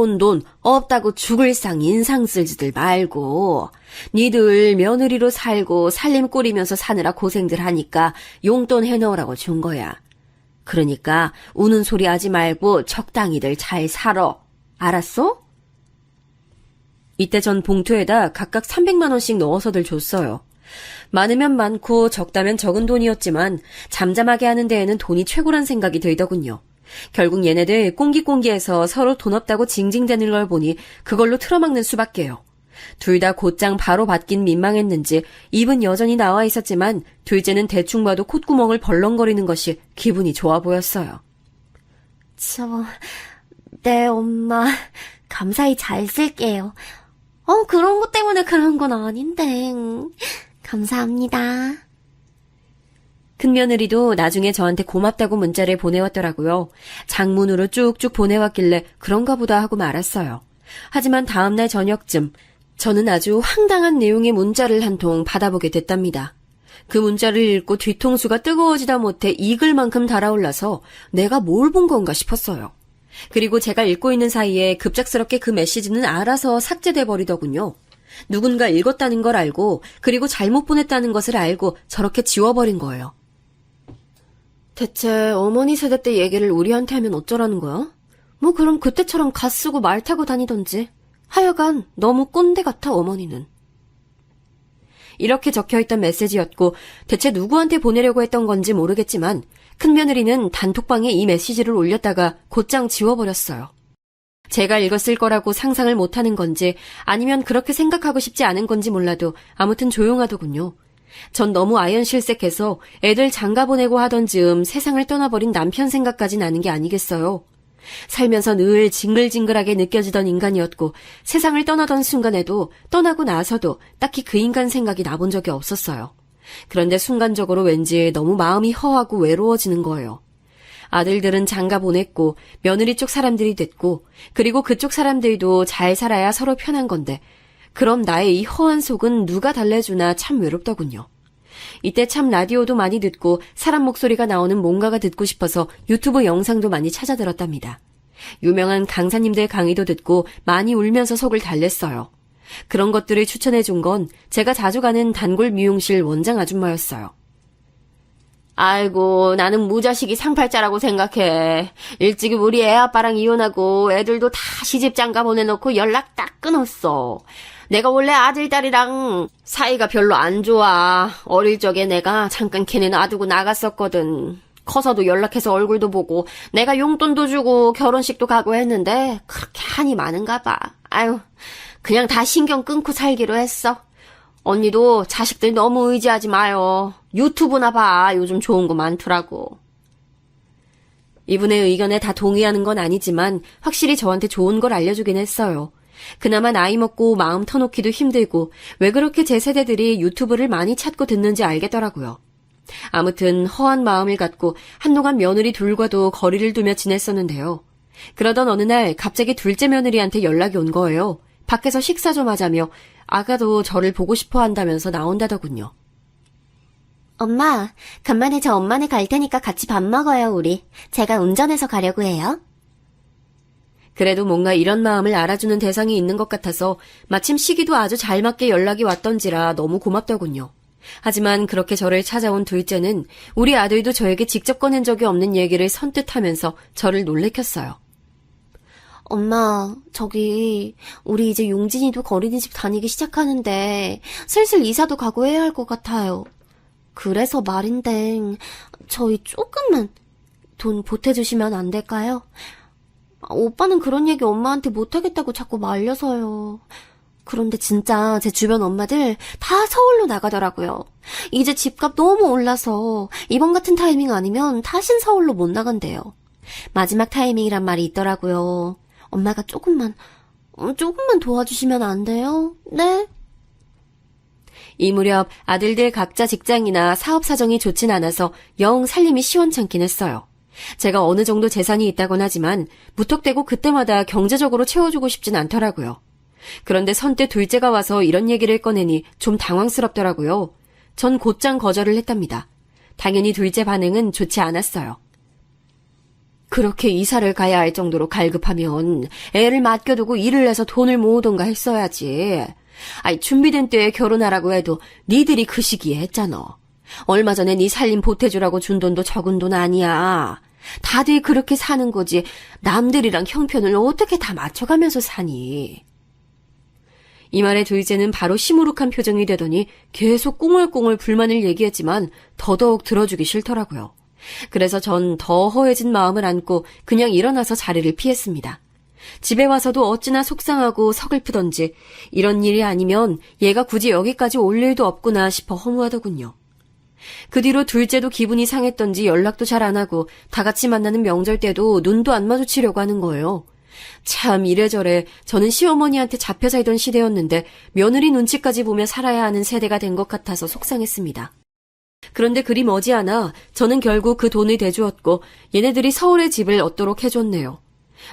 없다고 죽을 상 인상 쓸지들 말고 니들 며느리로 살고 살림 꾸리면서 사느라 고생들 하니까 용돈 해놓으라고 준 거야. 그러니까 우는 소리 하지 말고 적당히들 잘 살아. 알았어? 이때 전 봉투에다 각각 300만 원씩 넣어서들 줬어요. 많으면 많고 적다면 적은 돈이었지만 잠잠하게 하는 데에는 돈이 최고란 생각이 들더군요. 결국 얘네들 꽁기꽁기해서 서로 돈 없다고 징징대는 걸 보니 그걸로 틀어막는 수밖에요. 둘 다 곧장 바로 받긴 민망했는지 입은 여전히 나와 있었지만 둘째는 대충 봐도 콧구멍을 벌렁거리는 것이 기분이 좋아 보였어요. 네, 엄마. 감사히 잘 쓸게요. 그런 것 때문에 그런 건 아닌데. 감사합니다. 큰며느리도 나중에 저한테 고맙다고 문자를 보내왔더라고요. 장문으로 쭉쭉 보내왔길래 그런가 보다 하고 말았어요. 하지만 다음날 저녁쯤 저는 아주 황당한 내용의 문자를 한 통 받아보게 됐답니다. 그 문자를 읽고 뒤통수가 뜨거워지다 못해 익을 만큼 달아올라서 내가 뭘 본 건가 싶었어요. 그리고 제가 읽고 있는 사이에 급작스럽게 그 메시지는 알아서 삭제돼 버리더군요. 누군가 읽었다는 걸 알고 그리고 잘못 보냈다는 것을 알고 저렇게 지워버린 거예요. 대체 어머니 세대 때 얘기를 우리한테 하면 어쩌라는 거야? 뭐 그럼 그때처럼 가 쓰고 말 타고 다니던지. 하여간 너무 꼰대 같아 어머니는. 이렇게 적혀있던 메시지였고 대체 누구한테 보내려고 했던 건지 모르겠지만 큰며느리는 단톡방에 이 메시지를 올렸다가 곧장 지워버렸어요. 제가 읽었을 거라고 상상을 못하는 건지 아니면 그렇게 생각하고 싶지 않은 건지 몰라도 아무튼 조용하더군요. 전 너무 아연실색해서 애들 장가 보내고 하던 즈음 세상을 떠나버린 남편 생각까지 나는 게 아니겠어요. 살면서 늘 징글징글하게 느껴지던 인간이었고 세상을 떠나던 순간에도 떠나고 나서도 딱히 그 인간 생각이 나본 적이 없었어요. 그런데 순간적으로 왠지 너무 마음이 허하고 외로워지는 거예요. 아들들은 장가 보냈고 며느리 쪽 사람들이 됐고 그리고 그쪽 사람들도 잘 살아야 서로 편한 건데 그럼 나의 이 허한 속은 누가 달래주나 참 외롭더군요. 이때 참 라디오도 많이 듣고 사람 목소리가 나오는 뭔가가 듣고 싶어서 유튜브 영상도 많이 찾아 들었답니다. 유명한 강사님들 강의도 듣고 많이 울면서 속을 달랬어요. 그런 것들을 추천해 준 건 제가 자주 가는 단골 미용실 원장 아줌마였어요. 아이고, 나는 무자식이 상팔자라고 생각해. 일찍이 우리 애 아빠랑 이혼하고 애들도 다 시집 장가 보내놓고 연락 딱 끊었어. 내가 원래 아들, 딸이랑 사이가 별로 안 좋아. 어릴 적에 내가 잠깐 걔네 놔두고 나갔었거든. 커서도 연락해서 얼굴도 보고 내가 용돈도 주고 결혼식도 가고 했는데 그렇게 한이 많은가 봐. 아유, 그냥 다 신경 끊고 살기로 했어. 언니도 자식들 너무 의지하지 마요. 유튜브나 봐. 요즘 좋은 거 많더라고. 이분의 의견에 다 동의하는 건 아니지만 확실히 저한테 좋은 걸 알려주긴 했어요. 그나마 나이 먹고 마음 터놓기도 힘들고 왜 그렇게 제 세대들이 유튜브를 많이 찾고 듣는지 알겠더라고요. 아무튼 허한 마음을 갖고 한동안 며느리 둘과도 거리를 두며 지냈었는데요. 그러던 어느 날 갑자기 둘째 며느리한테 연락이 온 거예요. 밖에서 식사 좀 하자며 아가도 저를 보고 싶어 한다면서 나온다더군요. 엄마, 간만에 저 엄마네 갈 테니까 같이 밥 먹어요, 우리. 제가 운전해서 가려고 해요. 그래도 뭔가 이런 마음을 알아주는 대상이 있는 것 같아서 마침 시기도 아주 잘 맞게 연락이 왔던지라 너무 고맙더군요. 하지만 그렇게 저를 찾아온 둘째는 우리 아들도 저에게 직접 꺼낸 적이 없는 얘기를 선뜻 하면서 저를 놀래켰어요. 엄마, 우리 이제 용진이도 어린이집 다니기 시작하는데 슬슬 이사도 가고 해야 할 것 같아요. 그래서 말인데 저희 조금만 돈 보태주시면 안 될까요? 오빠는 그런 얘기 엄마한테 못하겠다고 자꾸 말려서요. 그런데 진짜 제 주변 엄마들 다 서울로 나가더라고요. 이제 집값 너무 올라서 이번 같은 타이밍 아니면 다신 서울로 못 나간대요. 마지막 타이밍이란 말이 있더라고요. 엄마가 조금만 도와주시면 안 돼요? 네? 이 무렵 아들들 각자 직장이나 사업 사정이 좋진 않아서 영 살림이 시원찮긴 했어요. 제가 어느 정도 재산이 있다곤 하지만 무턱대고 그때마다 경제적으로 채워주고 싶진 않더라고요. 그런데 선뜻 둘째가 와서 이런 얘기를 꺼내니 좀 당황스럽더라고요. 전 곧장 거절을 했답니다. 당연히 둘째 반응은 좋지 않았어요. 그렇게 이사를 가야 할 정도로 갈급하면 애를 맡겨두고 일을 해서 돈을 모으던가 했어야지. 아이, 준비된 때에 결혼하라고 해도 니들이 그 시기에 했잖아. 얼마 전에 네 살림 보태주라고 준 돈도 적은 돈 아니야. 다들 그렇게 사는 거지. 남들이랑 형편을 어떻게 다 맞춰가면서 사니. 이 말에 둘째는 바로 시무룩한 표정이 되더니 계속 꿍얼꿍얼 불만을 얘기했지만 더더욱 들어주기 싫더라고요. 그래서 전 더 허해진 마음을 안고 그냥 일어나서 자리를 피했습니다. 집에 와서도 어찌나 속상하고 서글프던지 이런 일이 아니면 얘가 굳이 여기까지 올 일도 없구나 싶어 허무하더군요. 그 뒤로 둘째도 기분이 상했던지 연락도 잘 안 하고 다 같이 만나는 명절 때도 눈도 안 마주치려고 하는 거예요. 참 이래저래 저는 시어머니한테 잡혀 살던 시대였는데 며느리 눈치까지 보며 살아야 하는 세대가 된 것 같아서 속상했습니다. 그런데 그리 머지않아 저는 결국 그 돈을 대주었고 얘네들이 서울에 집을 얻도록 해줬네요.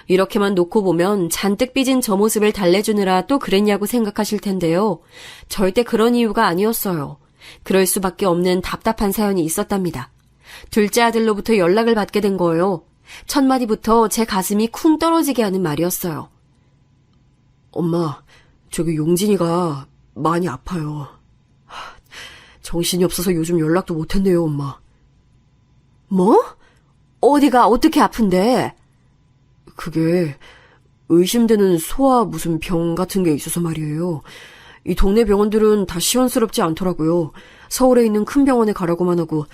이렇게만 놓고 보면 잔뜩 삐진 저 모습을 달래주느라 또 그랬냐고 생각하실 텐데요. 절대 그런 이유가 아니었어요. 그럴 수밖에 없는 답답한 사연이 있었답니다. 둘째 아들로부터 연락을 받게 된 거예요. 첫 마디부터 제 가슴이 쿵 떨어지게 하는 말이었어요. 엄마, 저기 용진이가 많이 아파요. 정신이 없어서 요즘 연락도 못했네요, 엄마. 뭐? 어디가 어떻게 아픈데? 그게 의심되는 소아 무슨 병 같은 게 있어서 말이에요. 이 동네 병원들은 다 시원스럽지 않더라고요. 서울에 있는 큰 병원에 가라고만 하고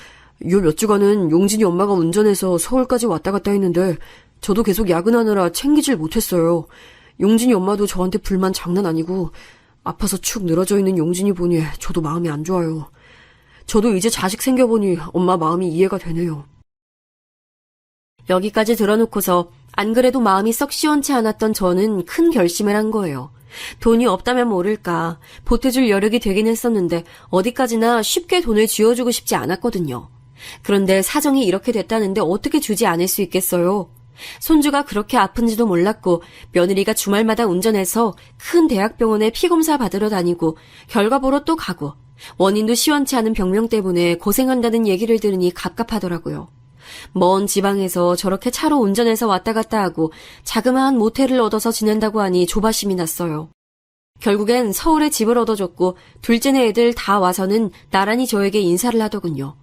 요 몇 주간은 용진이 엄마가 운전해서 서울까지 왔다 갔다 했는데 저도 계속 야근하느라 챙기질 못했어요. 용진이 엄마도 저한테 불만 장난 아니고 아파서 축 늘어져 있는 용진이 보니 저도 마음이 안 좋아요. 저도 이제 자식 생겨보니 엄마 마음이 이해가 되네요. 여기까지 들어놓고서 안 그래도 마음이 썩 시원치 않았던 저는 큰 결심을 한 거예요. 돈이 없다면 모를까 보태줄 여력이 되긴 했었는데 어디까지나 쉽게 돈을 쥐어주고 싶지 않았거든요. 그런데 사정이 이렇게 됐다는데 어떻게 주지 않을 수 있겠어요. 손주가 그렇게 아픈지도 몰랐고 며느리가 주말마다 운전해서 큰 대학병원에 피검사 받으러 다니고 결과 보러 또 가고 원인도 시원치 않은 병명 때문에 고생한다는 얘기를 들으니 갑갑하더라고요. 먼 지방에서 저렇게 차로 운전해서 왔다 갔다 하고 자그마한 모텔을 얻어서 지낸다고 하니 조바심이 났어요. 결국엔 서울에 집을 얻어줬고 둘째네 애들 다 와서는 나란히 저에게 인사를 하더군요.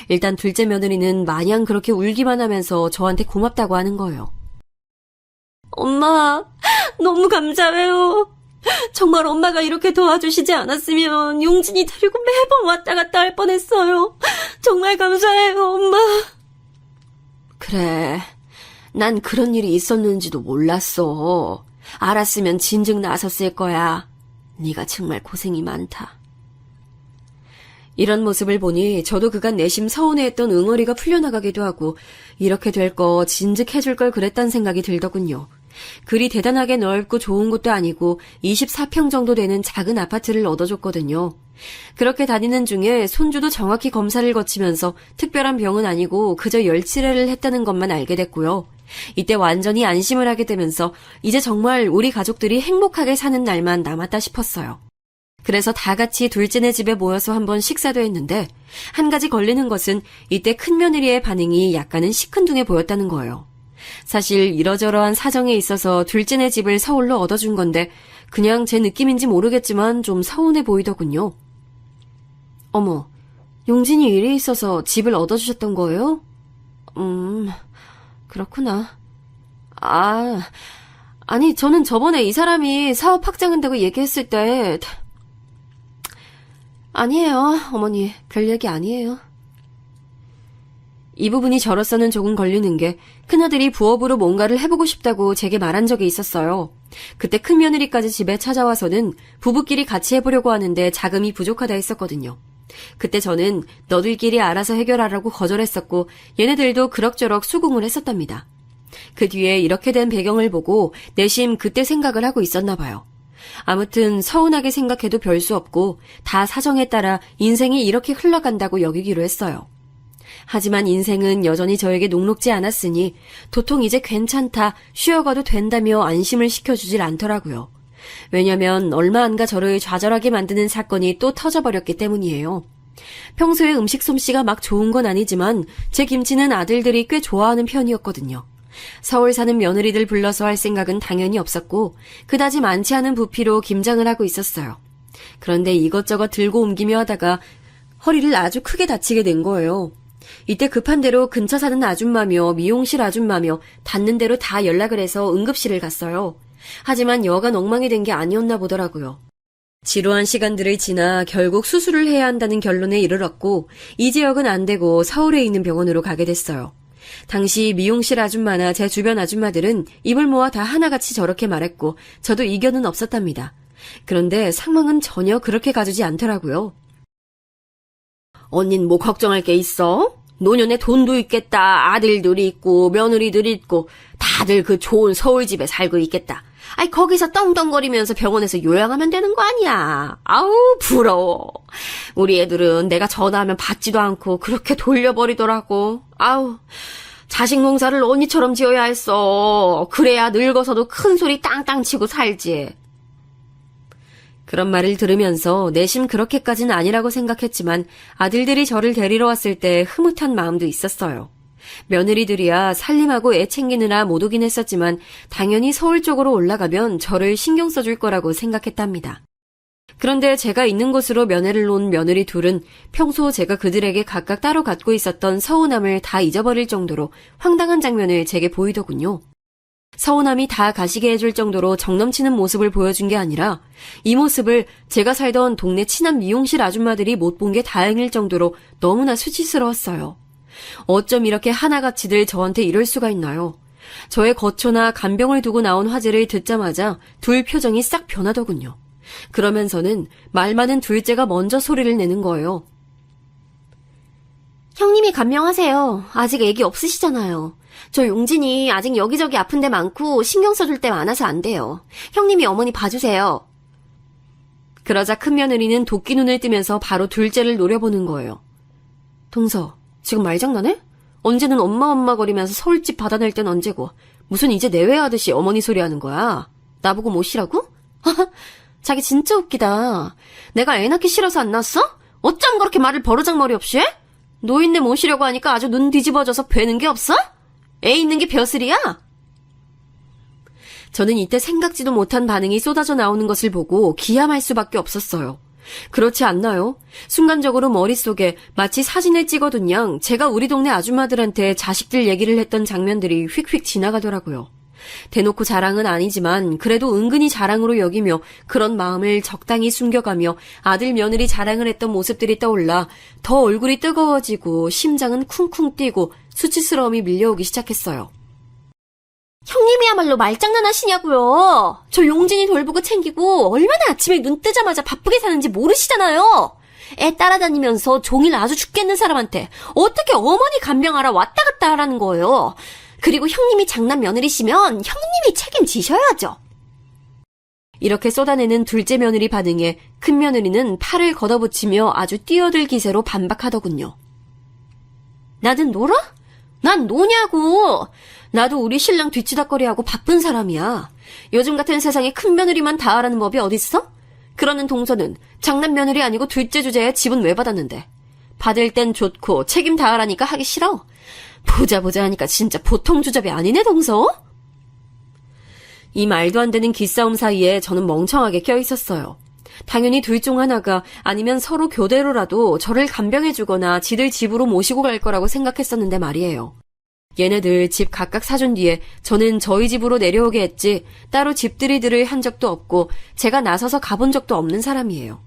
일단 둘째 며느리는 마냥 그렇게 울기만 하면서 저한테 고맙다고 하는 거예요. 엄마, 너무 감사해요. 정말 엄마가 이렇게 도와주시지 않았으면 용진이 데리고 매번 왔다 갔다 할 뻔했어요. 정말 감사해요, 엄마. 그래, 난 그런 일이 있었는지도 몰랐어. 알았으면 진즉 나섰을 거야. 네가 정말 고생이 많다. 이런 모습을 보니 저도 그간 내심 서운해했던 응어리가 풀려나가기도 하고 이렇게 될 거 진즉 해줄 걸 그랬단 생각이 들더군요. 그리 대단하게 넓고 좋은 곳도 아니고 24평 정도 되는 작은 아파트를 얻어줬거든요. 그렇게 다니는 중에 손주도 정확히 검사를 거치면서 특별한 병은 아니고 그저 열치레를 했다는 것만 알게 됐고요. 이때 완전히 안심을 하게 되면서 이제 정말 우리 가족들이 행복하게 사는 날만 남았다 싶었어요. 그래서 다 같이 둘째네 집에 모여서 한번 식사도 했는데 한 가지 걸리는 것은 이때 큰며느리의 반응이 약간은 시큰둥해 보였다는 거예요. 사실 이러저러한 사정에 있어서 둘째네 집을 서울로 얻어준 건데 그냥 제 느낌인지 모르겠지만 좀 서운해 보이더군요. 어머, 용진이 일이 있어서 집을 얻어주셨던 거예요? 그렇구나. 아니 저는 저번에 이 사람이 사업 확장한다고 얘기했을 때 아니에요, 어머니. 별 얘기 아니에요. 이 부분이 저로서는 조금 걸리는 게 큰아들이 부업으로 뭔가를 해보고 싶다고 제게 말한 적이 있었어요. 그때 큰며느리까지 집에 찾아와서는 부부끼리 같이 해보려고 하는데 자금이 부족하다 했었거든요. 그때 저는 너들끼리 알아서 해결하라고 거절했었고 얘네들도 그럭저럭 수긍을 했었답니다. 그 뒤에 이렇게 된 배경을 보고 내심 그때 생각을 하고 있었나 봐요. 아무튼 서운하게 생각해도 별 수 없고 다 사정에 따라 인생이 이렇게 흘러간다고 여기기로 했어요. 하지만 인생은 여전히 저에게 녹록지 않았으니 도통 이제 괜찮다, 쉬어가도 된다며 안심을 시켜주질 않더라고요. 왜냐면 얼마 안 가 저를 좌절하게 만드는 사건이 또 터져버렸기 때문이에요. 평소에 음식 솜씨가 막 좋은 건 아니지만 제 김치는 아들들이 꽤 좋아하는 편이었거든요. 서울 사는 며느리들 불러서 할 생각은 당연히 없었고 그다지 많지 않은 부피로 김장을 하고 있었어요. 그런데 이것저것 들고 옮기며 하다가 허리를 아주 크게 다치게 된 거예요. 이때 급한 대로 근처 사는 아줌마며 미용실 아줌마며 닿는 대로 다 연락을 해서 응급실을 갔어요. 하지만 여간 엉망이 된 게 아니었나 보더라고요. 지루한 시간들을 지나 결국 수술을 해야 한다는 결론에 이르렀고 이 지역은 안 되고 서울에 있는 병원으로 가게 됐어요. 당시 미용실 아줌마나 제 주변 아줌마들은 입을 모아 다 하나같이 저렇게 말했고 저도 이견은 없었답니다. 그런데 상황은 전혀 그렇게 가주지 않더라고요. 언닌 뭐 걱정할 게 있어? 노년에 돈도 있겠다. 아들들이 있고 며느리들이 있고 다들 그 좋은 서울집에 살고 있겠다. 아이 거기서 떵떵거리면서 병원에서 요양하면 되는 거 아니야. 아우 부러워. 우리 애들은 내가 전화하면 받지도 않고 그렇게 돌려버리더라고. 아우 자식 농사를 언니처럼 지어야 했어. 그래야 늙어서도 큰 소리 땅땅 치고 살지. 그런 말을 들으면서 내심 그렇게까지는 아니라고 생각했지만 아들들이 저를 데리러 왔을 때 흐뭇한 마음도 있었어요. 며느리들이야 살림하고 애 챙기느라 못 오긴 했었지만 당연히 서울 쪽으로 올라가면 저를 신경 써줄 거라고 생각했답니다. 그런데 제가 있는 곳으로 면회를 온 며느리 둘은 평소 제가 그들에게 각각 따로 갖고 있었던 서운함을 다 잊어버릴 정도로 황당한 장면을 제게 보이더군요. 서운함이 다 가시게 해줄 정도로 정넘치는 모습을 보여준 게 아니라 이 모습을 제가 살던 동네 친한 미용실 아줌마들이 못 본 게 다행일 정도로 너무나 수치스러웠어요. 어쩜 이렇게 하나같이들 저한테 이럴 수가 있나요? 저의 거초나 간병을 두고 나온 화제를 듣자마자 둘 표정이 싹 변하더군요. 그러면서는 말 많은 둘째가 먼저 소리를 내는 거예요. 형님이 간명하세요. 아직 애기 없으시잖아요. 저 용진이 아직 여기저기 아픈 데 많고 신경 써줄 데 많아서 안 돼요. 형님이 어머니 봐주세요. 그러자 큰며느리는 도끼 눈을 뜨면서 바로 둘째를 노려보는 거예요. 동서, 지금 말장난해? 언제는 엄마 거리면서 서울집 받아낼 땐 언제고 무슨 이제 내외하듯이 어머니 소리 하는 거야? 나보고 모시라고? 자기 진짜 웃기다. 내가 애 낳기 싫어서 안 낳았어? 어쩜 그렇게 말을 버르장머리 없이 해? 노인네 모시려고 하니까 아주 눈 뒤집어져서 뵈는 게 없어? 애 있는 게 벼슬이야? 저는 이때 생각지도 못한 반응이 쏟아져 나오는 것을 보고 기함할 수밖에 없었어요. 그렇지 않나요? 순간적으로 머릿속에 마치 사진을 찍어둔 양 제가 우리 동네 아줌마들한테 자식들 얘기를 했던 장면들이 휙휙 지나가더라고요. 대놓고 자랑은 아니지만 그래도 은근히 자랑으로 여기며 그런 마음을 적당히 숨겨가며 아들 며느리 자랑을 했던 모습들이 떠올라 더 얼굴이 뜨거워지고 심장은 쿵쿵 뛰고 수치스러움이 밀려오기 시작했어요. 형님이야말로 말장난 하시냐고요. 저 용진이 돌보고 챙기고 얼마나 아침에 눈 뜨자마자 바쁘게 사는지 모르시잖아요. 애 따라다니면서 종일 아주 죽겠는 사람한테 어떻게 어머니 간병하라 왔다 갔다 하라는 거예요. 그리고 형님이 장남 며느리시면 형님이 책임지셔야죠. 이렇게 쏟아내는 둘째 며느리 반응에 큰 며느리는 팔을 걷어붙이며 아주 뛰어들 기세로 반박하더군요. 나는 놀아? 난 노냐고. 나도 우리 신랑 뒤치다거리하고 바쁜 사람이야. 요즘 같은 세상에 큰 며느리만 다 하라는 법이 어딨어? 그러는 동서는 장남 며느리 아니고 둘째 주제에 집은 왜 받았는데. 받을 땐 좋고 책임 다 하라니까 하기 싫어. 보자 하니까 진짜 보통 주접이 아니네 동서? 이 말도 안 되는 기싸움 사이에 저는 멍청하게 껴있었어요. 당연히 둘 중 하나가 아니면 서로 교대로라도 저를 간병해주거나 지들 집으로 모시고 갈 거라고 생각했었는데 말이에요. 얘네들 집 각각 사준 뒤에 저는 저희 집으로 내려오게 했지 따로 집들이들을 한 적도 없고 제가 나서서 가본 적도 없는 사람이에요.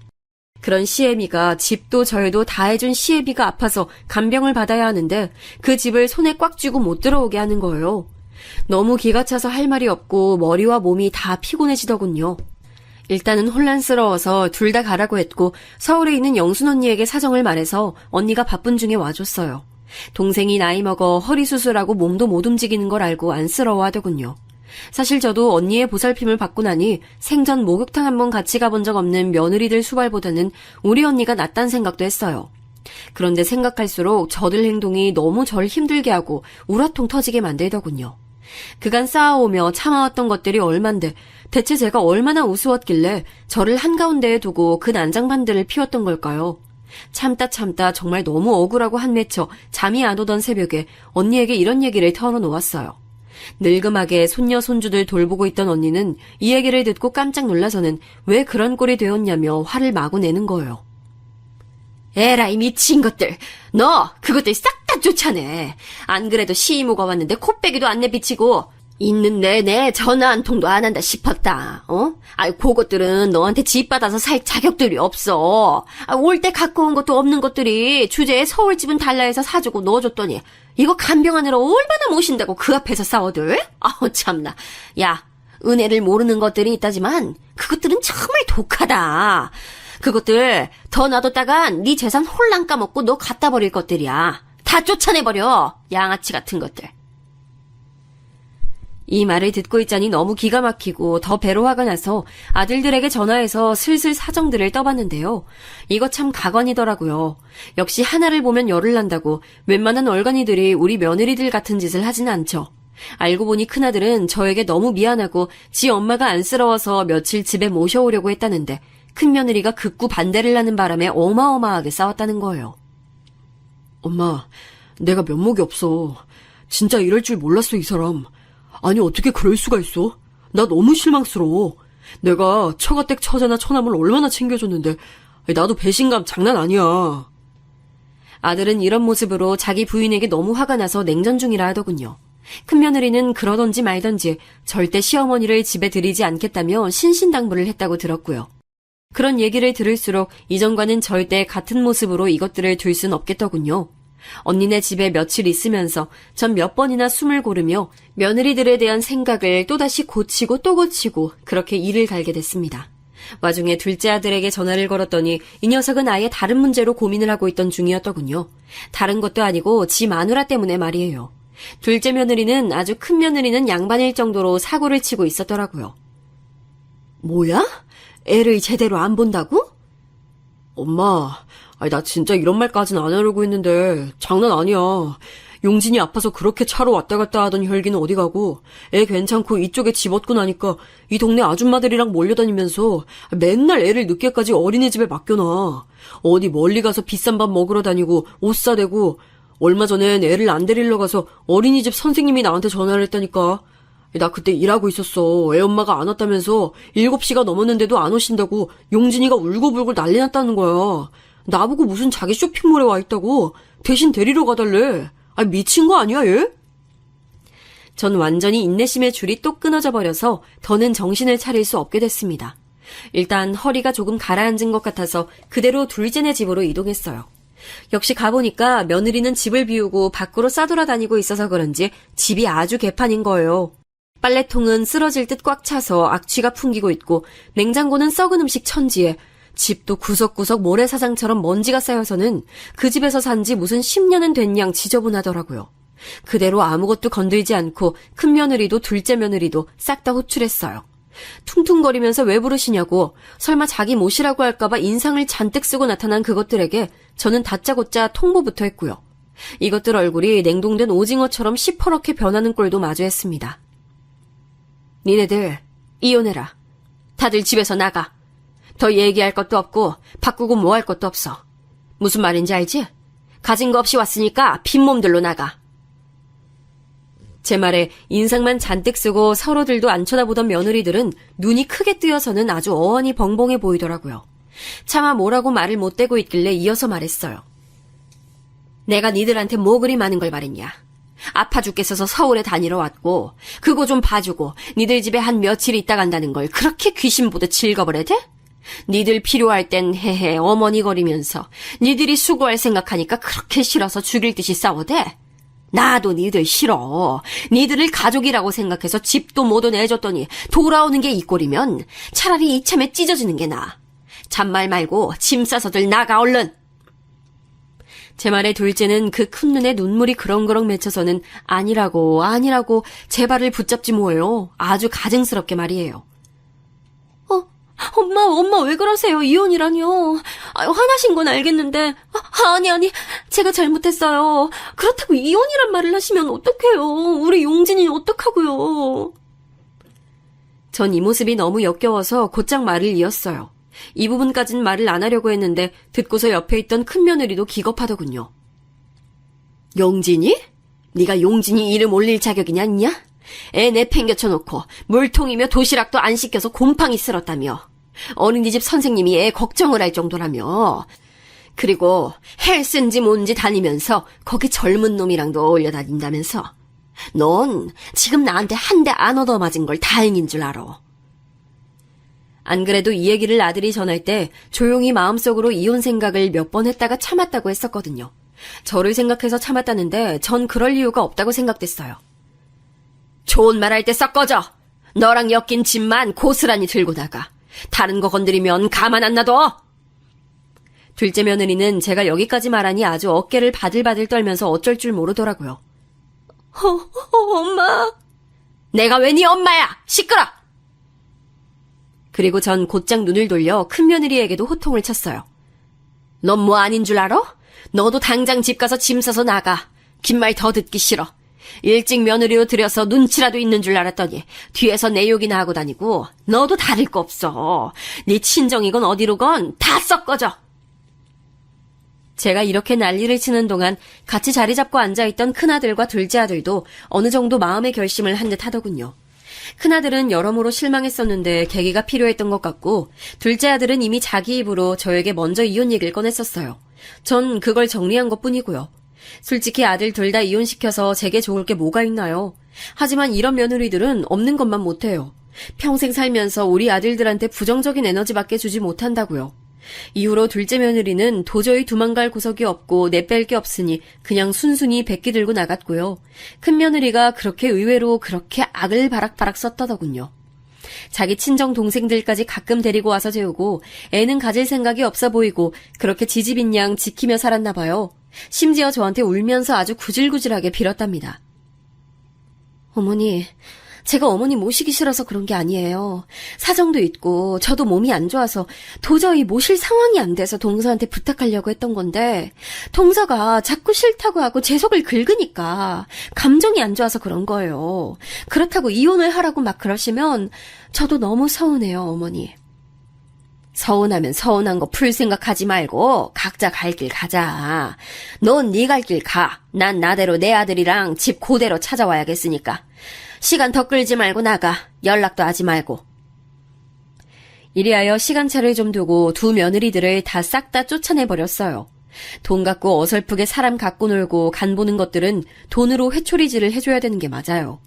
그런 시애미가 집도 절도 다 해준 시애비가 아파서 간병을 받아야 하는데 그 집을 손에 꽉 쥐고 못 들어오게 하는 거예요. 너무 기가 차서 할 말이 없고 머리와 몸이 다 피곤해지더군요. 일단은 혼란스러워서 둘 다 가라고 했고 서울에 있는 영순 언니에게 사정을 말해서 언니가 바쁜 중에 와줬어요. 동생이 나이 먹어 허리 수술하고 몸도 못 움직이는 걸 알고 안쓰러워하더군요. 사실 저도 언니의 보살핌을 받고 나니 생전 목욕탕 한번 같이 가본 적 없는 며느리들 수발보다는 우리 언니가 낫단 생각도 했어요. 그런데 생각할수록 저들 행동이 너무 절 힘들게 하고 우라통 터지게 만들더군요. 그간 쌓아오며 참아왔던 것들이 얼만데 대체 제가 얼마나 우스웠길래 저를 한가운데에 두고 그 난장판들을 피웠던 걸까요? 참다 정말 너무 억울하고 한맺혀 잠이 안 오던 새벽에 언니에게 이런 얘기를 털어놓았어요. 늙음하게 손녀 손주들 돌보고 있던 언니는 이 얘기를 듣고 깜짝 놀라서는 왜 그런 꼴이 되었냐며 화를 마구 내는 거예요. 에라이 미친 것들. 너 그것들 싹 다 쫓아내. 안 그래도 시이모가 왔는데 코빼기도 안 내비치고 있는 내내 전화 한 통도 안 한다 싶었다. 그것들은 너한테 집 받아서 살 자격들이 없어. 올 때 갖고 온 것도 없는 것들이 주제에 서울집은 달라 해서 사주고 넣어줬더니 이거 간병하느라 얼마나 모신다고 그 앞에서 싸워들? 참나. 야, 은혜를 모르는 것들이 있다지만 그것들은 정말 독하다. 그것들 더 놔뒀다간 네 재산 홀랑 까먹고 너 갖다 버릴 것들이야. 다 쫓아내버려. 양아치 같은 것들. 이 말을 듣고 있자니 너무 기가 막히고 더 배로 화가 나서 아들들에게 전화해서 슬슬 사정들을 떠봤는데요. 이거 참 가관이더라고요. 역시 하나를 보면 열을 난다고 웬만한 얼간이들이 우리 며느리들 같은 짓을 하진 않죠. 알고 보니 큰아들은 저에게 너무 미안하고 지 엄마가 안쓰러워서 며칠 집에 모셔오려고 했다는데 큰며느리가 극구 반대를 하는 바람에 어마어마하게 싸웠다는 거예요. 엄마, 내가 면목이 없어. 진짜 이럴 줄 몰랐어, 이 사람. 아니, 어떻게 그럴 수가 있어? 나 너무 실망스러워. 내가 처가댁 처자나 처남을 얼마나 챙겨줬는데 나도 배신감 장난 아니야. 아들은 이런 모습으로 자기 부인에게 너무 화가 나서 냉전 중이라 하더군요. 큰며느리는 그러던지 말던지 절대 시어머니를 집에 들이지 않겠다며 신신당부를 했다고 들었고요. 그런 얘기를 들을수록 이전과는 절대 같은 모습으로 이것들을 둘 순 없겠더군요. 언니네 집에 며칠 있으면서 전 몇 번이나 숨을 고르며 며느리들에 대한 생각을 또다시 고치고 또 고치고 그렇게 일을 갈게 됐습니다. 와중에 둘째 아들에게 전화를 걸었더니 이 녀석은 아예 다른 문제로 고민을 하고 있던 중이었더군요. 다른 것도 아니고 지 마누라 때문에 말이에요. 둘째 며느리는 아주 큰 며느리는 양반일 정도로 사고를 치고 있었더라고요. 뭐야? 애를 제대로 안 본다고? 엄마, 나 진짜 이런 말까지는 안 하려고 했는데 장난 아니야. 용진이 아파서 그렇게 차로 왔다 갔다 하던 혈기는 어디 가고 애 괜찮고 이쪽에 집 얻고 나니까 이 동네 아줌마들이랑 몰려다니면서 맨날 애를 늦게까지 어린이집에 맡겨놔. 어디 멀리 가서 비싼 밥 먹으러 다니고 옷 사대고 얼마 전엔 애를 안 데리러 가서 어린이집 선생님이 나한테 전화를 했다니까. 나 그때 일하고 있었어. 애 엄마가 안 왔다면서 7시가 넘었는데도 안 오신다고 용진이가 울고불고 난리 났다는 거야. 나보고 무슨 자기 쇼핑몰에 와 있다고 대신 데리러 가달래. 미친 거 아니야 얘? 전 완전히 인내심의 줄이 또 끊어져 버려서 더는 정신을 차릴 수 없게 됐습니다. 일단 허리가 조금 가라앉은 것 같아서 그대로 둘째네 집으로 이동했어요. 역시 가보니까 며느리는 집을 비우고 밖으로 싸돌아다니고 있어서 그런지 집이 아주 개판인 거예요. 빨래통은 쓰러질 듯 꽉 차서 악취가 풍기고 있고 냉장고는 썩은 음식 천지에 집도 구석구석 모래사장처럼 먼지가 쌓여서는 그 집에서 산지 무슨 10년은 된 양 지저분하더라고요. 그대로 아무것도 건들지 않고 큰며느리도 둘째 며느리도 싹 다 호출했어요. 퉁퉁거리면서 왜 부르시냐고 설마 자기 모시라고 할까봐 인상을 잔뜩 쓰고 나타난 그것들에게 저는 다짜고짜 통보부터 했고요. 이것들 얼굴이 냉동된 오징어처럼 시퍼렇게 변하는 꼴도 마주했습니다. 니네들 이혼해라. 다들 집에서 나가. 더 얘기할 것도 없고 바꾸고 뭐 할 것도 없어. 무슨 말인지 알지? 가진 거 없이 왔으니까 빈몸들로 나가. 제 말에 인상만 잔뜩 쓰고 서로들도 안 쳐다보던 며느리들은 눈이 크게 뜨여서는 아주 어안이 벙벙해 보이더라고요. 차마 뭐라고 말을 못 대고 있길래 이어서 말했어요. 내가 니들한테 뭐 그리 많은 걸 말했냐. 아파 죽겠어서 서울에 다니러 왔고 그거 좀 봐주고 니들 집에 한 며칠 있다 간다는 걸 그렇게 귀신 보듯 즐거버려야 돼? 니들 필요할 땐 헤헤 어머니거리면서 니들이 수고할 생각하니까 그렇게 싫어서 죽일 듯이 싸워대? 나도 니들 싫어. 니들을 가족이라고 생각해서 집도 못 내줬더니 돌아오는 게 이 꼴이면 차라리 이참에 찢어지는 게 나아. 잔말 말고 짐 싸서들 나가 얼른. 제 말에 둘째는 그 큰 눈에 눈물이 그렁그렁 맺혀서는 아니라고 제 발을 붙잡지 뭐예요. 아주 가증스럽게 말이에요. 엄마 왜 그러세요? 이혼이라뇨. 화나신 건 알겠는데. 아니, 제가 잘못했어요. 그렇다고 이혼이란 말을 하시면 어떡해요? 우리 용진이 어떡하고요? 전 이 모습이 너무 역겨워서 곧장 말을 이었어요. 이 부분까진 말을 안 하려고 했는데 듣고서 옆에 있던 큰며느리도 기겁하더군요. 용진이? 네가 용진이 이름 올릴 자격이냐 있냐? 애 내팽겨쳐놓고 물통이며 도시락도 안 시켜서 곰팡이 쓸었다며. 어린이집 선생님이 애 걱정을 할 정도라며. 그리고 헬스인지 뭔지 다니면서 거기 젊은 놈이랑도 어울려 다닌다면서. 넌 지금 나한테 한 대 안 얻어맞은 걸 다행인 줄 알아. 안 그래도 이 얘기를 아들이 전할 때 조용히 마음속으로 이혼 생각을 몇 번 했다가 참았다고 했었거든요. 저를 생각해서 참았다는데 전 그럴 이유가 없다고 생각됐어요. 좋은 말 할 때 썩 꺼져. 너랑 엮인 짐만 고스란히 들고 나가. 다른 거 건드리면 가만 안 놔둬. 둘째 며느리는 제가 여기까지 말하니 아주 어깨를 바들바들 떨면서 어쩔 줄 모르더라고요. 엄마. 내가 왜 네 엄마야! 시끄러! 그리고 전 곧장 눈을 돌려 큰며느리에게도 호통을 쳤어요. 넌 뭐 아닌 줄 알아? 너도 당장 집 가서 짐 싸서 나가. 긴 말 더 듣기 싫어. 일찍 며느리로 들여서 눈치라도 있는 줄 알았더니 뒤에서 내 욕이나 하고 다니고 너도 다를 거 없어. 네 친정이건 어디로건 다 썩 꺼져. 제가 이렇게 난리를 치는 동안 같이 자리 잡고 앉아있던 큰아들과 둘째 아들도 어느 정도 마음의 결심을 한 듯 하더군요. 큰아들은 여러모로 실망했었는데 계기가 필요했던 것 같고 둘째 아들은 이미 자기 입으로 저에게 먼저 이혼 얘기를 꺼냈었어요. 전 그걸 정리한 것뿐이고요. 솔직히 아들 둘 다 이혼시켜서 제게 좋을 게 뭐가 있나요? 하지만 이런 며느리들은 없는 것만 못해요. 평생 살면서 우리 아들들한테 부정적인 에너지밖에 주지 못한다고요. 이후로 둘째 며느리는 도저히 도망갈 구석이 없고 내뺄 게 없으니 그냥 순순히 백기 들고 나갔고요. 큰 며느리가 그렇게 의외로 그렇게 악을 바락바락 썼다더군요. 자기 친정 동생들까지 가끔 데리고 와서 재우고 애는 가질 생각이 없어 보이고 그렇게 지집인 양 지키며 살았나 봐요. 심지어 저한테 울면서 아주 구질구질하게 빌었답니다. 어머니, 제가 어머니 모시기 싫어서 그런 게 아니에요. 사정도 있고 저도 몸이 안 좋아서 도저히 모실 상황이 안 돼서 동서한테 부탁하려고 했던 건데 동서가 자꾸 싫다고 하고 제 속을 긁으니까 감정이 안 좋아서 그런 거예요. 그렇다고 이혼을 하라고 막 그러시면 저도 너무 서운해요, 어머니. 서운하면 서운한 거 풀 생각하지 말고 각자 갈 길 가자. 넌 네 갈 길 가. 난 나대로 내 아들이랑 집 그대로 찾아와야겠으니까. 시간 더 끌지 말고 나가. 연락도 하지 말고. 이리하여 시간차를 좀 두고 두 며느리들을 다 싹 다 쫓아내버렸어요. 돈 갖고 어설프게 사람 갖고 놀고 간 보는 것들은 돈으로 회초리질을 해줘야 되는 게 맞아요.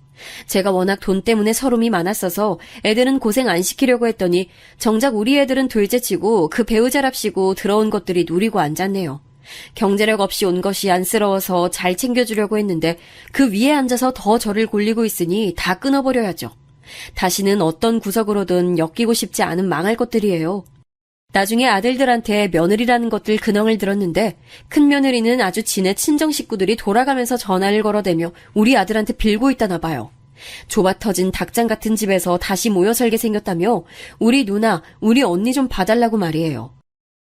제가 워낙 돈 때문에 서름이 많았어서 애들은 고생 안 시키려고 했더니 정작 우리 애들은 둘째치고 그 배우자랍시고 들어온 것들이 누리고 앉았네요. 경제력 없이 온 것이 안쓰러워서 잘 챙겨주려고 했는데 그 위에 앉아서 더 저를 골리고 있으니 다 끊어버려야죠. 다시는 어떤 구석으로든 엮이고 싶지 않은 망할 것들이에요. 나중에 아들들한테 며느리라는 것들 근황을 들었는데 큰 며느리는 아주 지네 친정 식구들이 돌아가면서 전화를 걸어대며 우리 아들한테 빌고 있다나 봐요. 좁아터진 닭장 같은 집에서 다시 모여 살게 생겼다며 우리 누나, 우리 언니 좀 봐달라고 말이에요.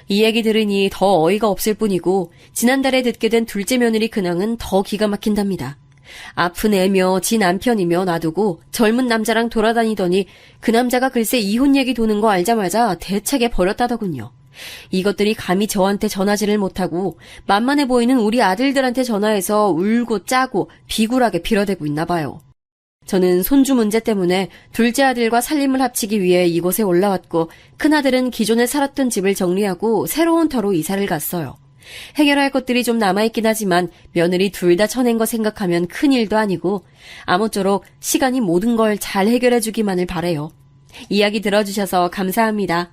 이 얘기 들으니 더 어이가 없을 뿐이고 지난달에 듣게 된 둘째 며느리 근황은 더 기가 막힌답니다. 아픈 애며 지 남편이며 놔두고 젊은 남자랑 돌아다니더니 그 남자가 글쎄 이혼 얘기 도는 거 알자마자 대차게 버렸다더군요. 이것들이 감히 저한테 전화질을 못하고 만만해 보이는 우리 아들들한테 전화해서 울고 짜고 비굴하게 빌어대고 있나 봐요. 저는 손주 문제 때문에 둘째 아들과 살림을 합치기 위해 이곳에 올라왔고 큰아들은 기존에 살았던 집을 정리하고 새로운 터로 이사를 갔어요. 해결할 것들이 좀 남아있긴 하지만 며느리 둘 다 쳐낸 거 생각하면 큰일도 아니고 아무쪼록 시간이 모든 걸 잘 해결해주기만을 바래요. 이야기 들어주셔서 감사합니다.